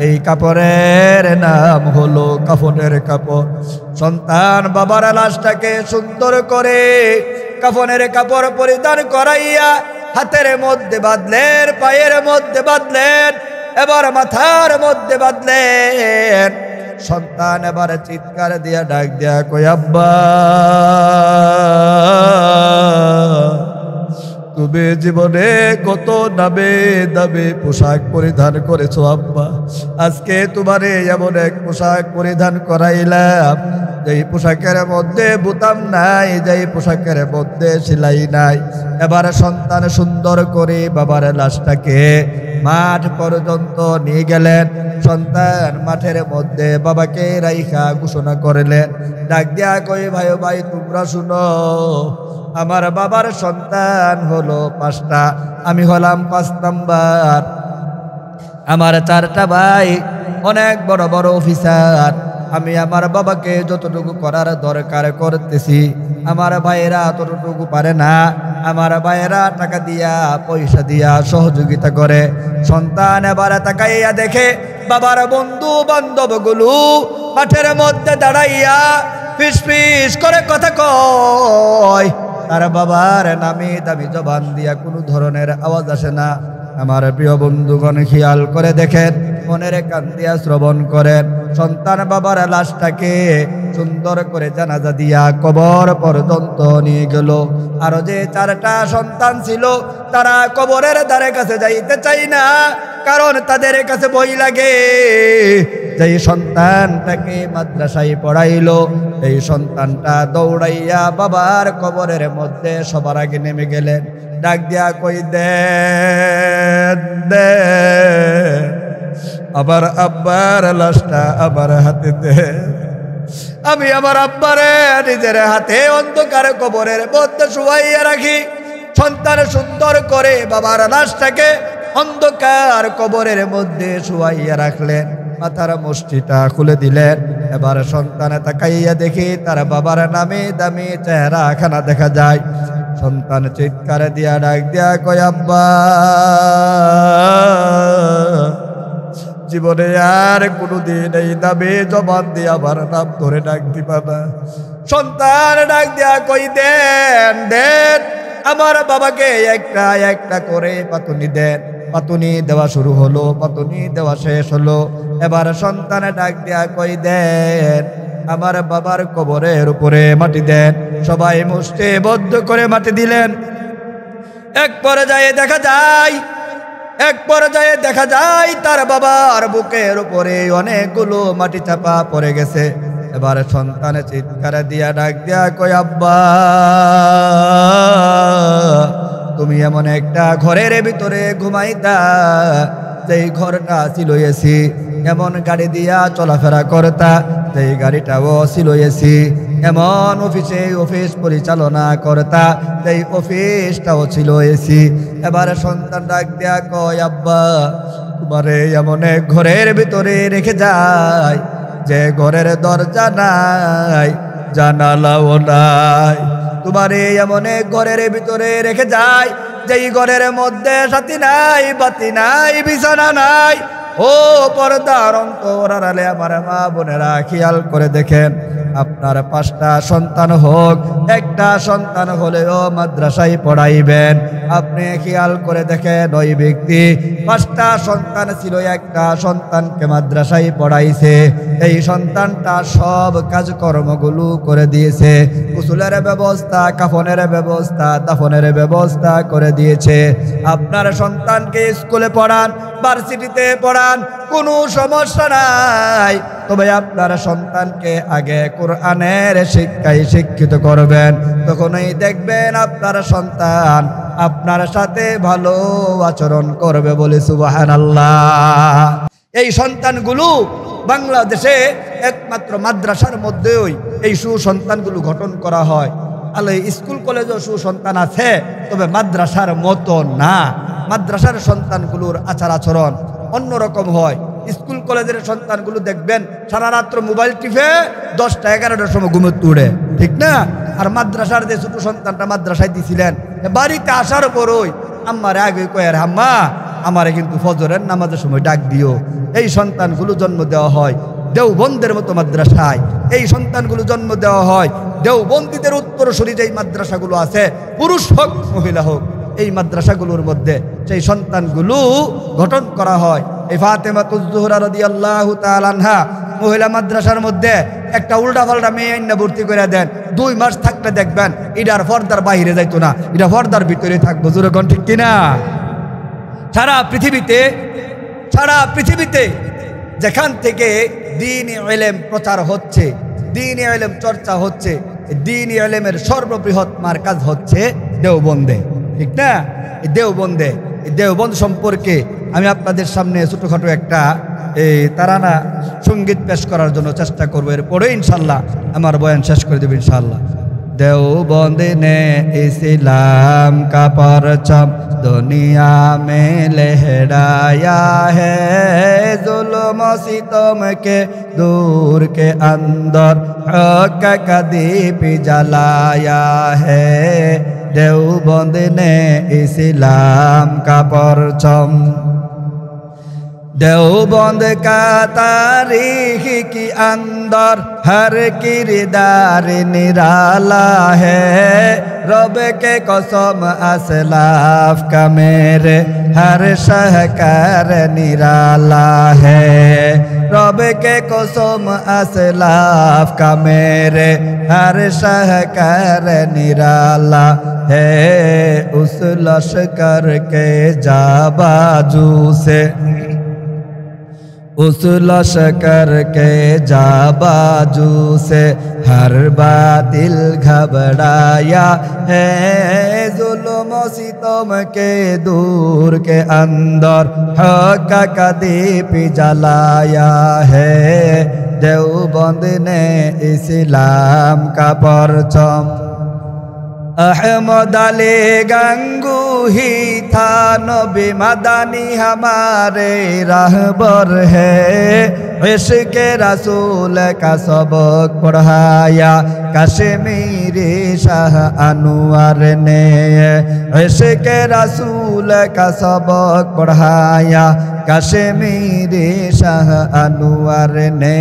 এই কাপড়ের নাম হলো কাফনের কাপড়। সন্তান বাবার লাশটাকে সুন্দর করে কাফনের কাপড় পরিধান করাইয়া হাতের মধ্যে বাঁধলেন, পায়ের মধ্যে বাঁধলেন, এবার মাথার মধ্যে বাঁধলেন। সন্তান এবার চিৎকার দিয়া ডাক দিয়া কই, আব্বা তুমি জীবনে কত দামে দামে পোশাক পরিধান করেছো আব্বা, আজকে তোমারে এমন এক পোশাক পরিধান করাইলাম যেই পোশাকের মধ্যে বোতাম নাই, যেই পোশাকের মধ্যে সেলাই নাই। এবার সন্তান সুন্দর করে বাবার লাশটাকে মাঠ পর্যন্ত নিয়ে গেলেন। সন্তান মাঠের মধ্যে বাবাকে রাইখা ঘোষণা করলেন, ডাক দিয়া কই, ভাই ভাই তোমরা শুনো, আমার বাবার সন্তান হলো 5টা, আমি হলাম 5 নাম্বার। আমার 4টা ভাই অনেক বড় বড় অফিসার। আমি আমার বাবাকে যতটুকু করার দরকার করতেছি, আমার ভাইয়েরা ততটুকু পারে না। আমার ভাইয়েরা টাকা দিয়া পয়সা দিয়া সহযোগিতা করে। সন্তান এবার তাকাইয়া দেখে বাবার বন্ধু বান্ধবগুলো মাঠের মধ্যে দাঁড়াইয়া ফিস ফিস করে কথা কয়। তার বাবার নামে দামি জবান দিয়া কোনো ধরনের আওয়াজ আসে না। আমার প্রিয় বন্ধুগণ খেয়াল করে দেখেন, মনের কান দিয়া শ্রবণ করেন। সন্তান বাবার লাশটাকে সুন্দর করে জানাজা দিয়া কবর পর্যন্ত নিয়ে গেল। আর যে 4টা সন্তান ছিল তারা কবরের ধারে কাছে যাইতে চাই না, কারণ তাদের কাছে ভয় লাগে। যেই সন্তানটাকে মাদ্রাসায় পড়াইলো, এই সন্তানটা দৌড়াইয়া বাবার কবরের মধ্যে সবার আগে নেমে গেলেন। ডাক দিয়া কই, দেন দেন আমার আব্বার লাশটা আমার হাতে দেন। আমি আমার আব্বারে নিজের হাতে অন্ধকার কবরের মধ্যে শুয়াইয়া রাখি। সন্তান সুন্দর করে বাবার লাশটাকে অন্ধকার কবরের মধ্যে শুয়াইয়া রাখলেন, মাথার মুষ্টিটা খুলে দিলেন। এবার সন্তান তাকাইয়া দেখি তার বাবার নামে দামি চেহারা খানা দেখা যায়। সন্তান চিৎকার দিয়া ডাক দিয়া কয়, আব্বা জীবনে আর কোনোদিন এই নামে জবান দিয়ে আমার নাম ধরে ডাক দিবা না। সন্তান ডাক দিয়া কই, দেন দেন আমার বাবাকে একটা একটা করে পাতুনি দেন। পাতুনি দেওয়া শুরু হলো, পাতুনি দেওয়া শেষ হলো। এবার সন্তান ডাক দিয়া কই, দেন আমার বাবার কবরের উপরে মাটি দেন। সবাই মুষ্টিবদ্ধ করে মাটি দিলেন। এক পর্যায়ে দেখা যায় তার বাবার বুকের উপরে অনেকগুলো মাটি চাপা পড়ে গেছে। এবার সন্তান চিৎকার দিয়া ডাক দিয়া কই, আব্বা তুমি এমন একটা ঘরের ভিতরে ঘুমাইতা, যেই ঘরটা ছিল এসি, এমন গাড়ি দিয়া চলাফেরা করতা, যেই গাড়িটাও ছিল এসি, এমন অফিস পরিচালনা করতা, যেই অফিসটাও ছিল এসি। এবার সন্তান ডাক দিয়া কয়, আব্বা তোমারে এমন এক ঘরের ভিতরে রেখে যায়, যে ঘরের দরজা নাই, জানালাও নাই। তোমারে এমন এক ঘরের ভিতরে রেখে যায়, যেই ঘরের মধ্যে সাথী নাই, বাতি নাই, বিছানা নাই। ও পর্দার অন্তর আড়ালে আমার মা বোনেরা খেয়াল করে দেখেন, আপনার 5টা সন্তান হোক, একটা সন্তান হলেও মাদ্রাসায় পড়াইবেন। আপনি খেয়াল করে দেখেন, ওই ব্যক্তি 5টা সন্তান ছিল, একটা সন্তানকে মাদ্রাসায় পড়াইছে। এই সন্তানটা সব কাজকর্মগুলো করে দিয়েছে, গোসলের ব্যবস্থা, কাফনের ব্যবস্থা, দাফনের ব্যবস্থা করে দিয়েছে। আপনার সন্তানকে স্কুলে পড়ান, ভার্সিটিতে পড়ান, কোনো সমস্যা নাই। তবে আপনার সন্তানকে আগে কোরআনের শিক্ষায় শিক্ষিত করবেন, তখনই দেখবেন আপনার সন্তান আপনার সাথে ভালো আচরণ করবে। বলে সুবহানাল্লাহ। এই সন্তানগুলো বাংলাদেশে একমাত্র মাদ্রাসার মধ্যেই এই সুসন্তানগুলো গঠন করা হয়। আলো স্কুল কলেজেও সুসন্তান আছে, তবে মাদ্রাসার মতো না। মাদ্রাসার সন্তানগুলোর আচার আচরণ অন্যরকম হয়। স্কুল কলেজের সন্তানগুলো দেখবেন সারা রাত্র মোবাইল টিপে 10টা 11টার সময় ঘুমে তুড়ে, ঠিক না? আর মাদ্রাসার যে ছোট সন্তানটা মাদ্রাসায় দিয়েছিলেন, বাড়িতে আসার পরই আম্মারে আগে কয়ে, আম্মা আমারে কিন্তু ফজরের নামাজের সময় ডাক দিও। এই সন্তানগুলো জন্ম দেওয়া হয় দেওবন্দের মতো মাদ্রাসায়। এই সন্তানগুলো জন্ম দেওয়া হয় দেওবন্দীদের উত্তরসূরি যেই মাদ্রাসাগুলো আছে, পুরুষ হোক মহিলা হোক, এই মাদ্রাসাগুলোর মধ্যে সেই সন্তানগুলো গঠন করা হয়। এই ফাতেমাতুজ জোহরা রাদিয়াল্লাহু তাআলা আনহা মহিলা মাদ্রাসার মধ্যে একটা উল্টা পাল্টা মেয়ে আইনা ভর্তি করে দেন, 2 মাস থাকলে দেখবেন এটার পর্দার বাইরে যাইতো না, এটা পর্দার ভিতরে থাকবো। জোরে কোন ঠিক কিনা? সারা পৃথিবীতে যেখান থেকে দ্বীনি ইলম প্রচার হচ্ছে, দ্বীনি ইলম চর্চা হচ্ছে, দ্বীনি ইলমের সর্ববৃহৎ মারকাজ হচ্ছে দেওবন্দে, ঠিক না? এই দেওবন্দ সম্পর্কে আমি আপনাদের সামনে ছোটখাটো একটা তারানা সঙ্গীত পেশ করার জন্য চেষ্টা করবো। এরপরে ইনশাল্লাহ আমার বয়ান শেষ করে দেব ইনশাল্লাহ। देवबंद ने इस्लाम का परचम दुनिया में लहराया है, जुल्म सितम के दूर के अंदर हक का दीप जलाया है। देवबंद ने इस्लाम का परचम, देवबंद का तारीख के अंदर हर किरदार निराला है। रब के कसम असलाफ का मेरे हर शहकार निराला है। रब के कसम असलाफ का मेरे हर शहकार निराला है। उस लश्कर के जाबाजू से, उस लश्कर के जाबाजू से हर बातिल घबराया है। जुल्म सितम के दूर के अंदर हक का दीप जलाया है। देवबंद ने इस्लाम का परचम, अहमद अली गंगू ही था नबी मदानी हमारे राहबर है। इश्क़ रसूल का सबक पढ़ाया कश्मीरी शाह अनवर ने। इश्क़ रसूल का सबक पढ़ाया कश्मीरी शाह अनवर ने।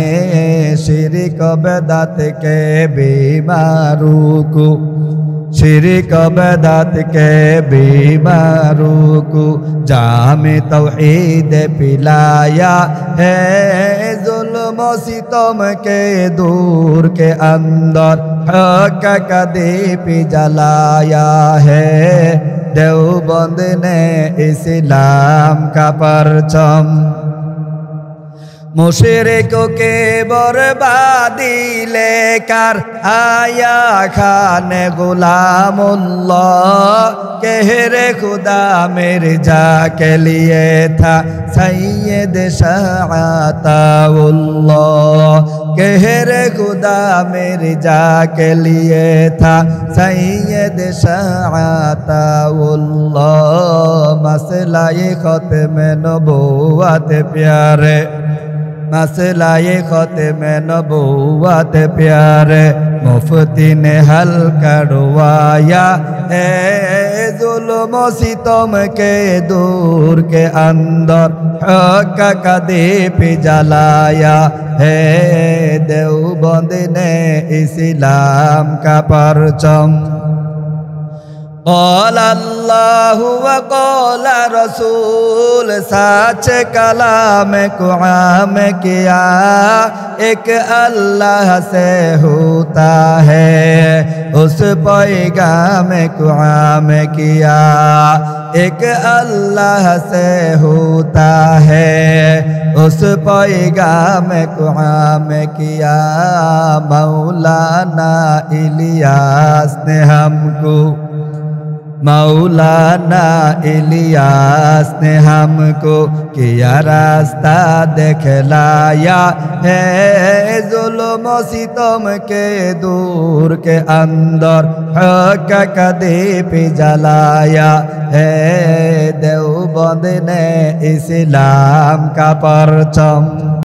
शिरक बिदअत के बीमारों को, शिरक बिदअत के बीमारों को जामे तौहीद पिलाया है। जुल्म सितम के दूर के अंदर हक का दीप जलाया है। देवबंद ने इस्लाम का परचम, मुशरिकों के बर्बादी लेकर आया खाने गुलामुल्लाह। कहरे खुदा मिर्जा के लिए था सैयद शाह अताउल्लाह। कहरे खुदा मिर्जा के लिए था सैयद शाह अताउल्लाह। मसला ये खत्म नबुव्वत प्यारे, मसला ये खत्म नबुव्वत प्यारे मुफ्ती ने हल करवाया है। जुल्म सितम के दूर के अंदर हक का दीप जलाया है। देवबंद ने इस्लाम का परचम, क़ाल अल्लाह व क़ाल रसूल, सच कलाम को आम किया एक अल्लाह से होता है। उस पैगाम को आम किया एक अल्लाह से होता है। उस पैगाम को आम किया मौलाना इलियास ने हमको, मौलाना इलियास ने हमको किया रास्ता दिखलाया है। जुल्म सितम के दूर के अंदर हक का दीप जलाया है। देवबंद ने इस्लाम का परचम,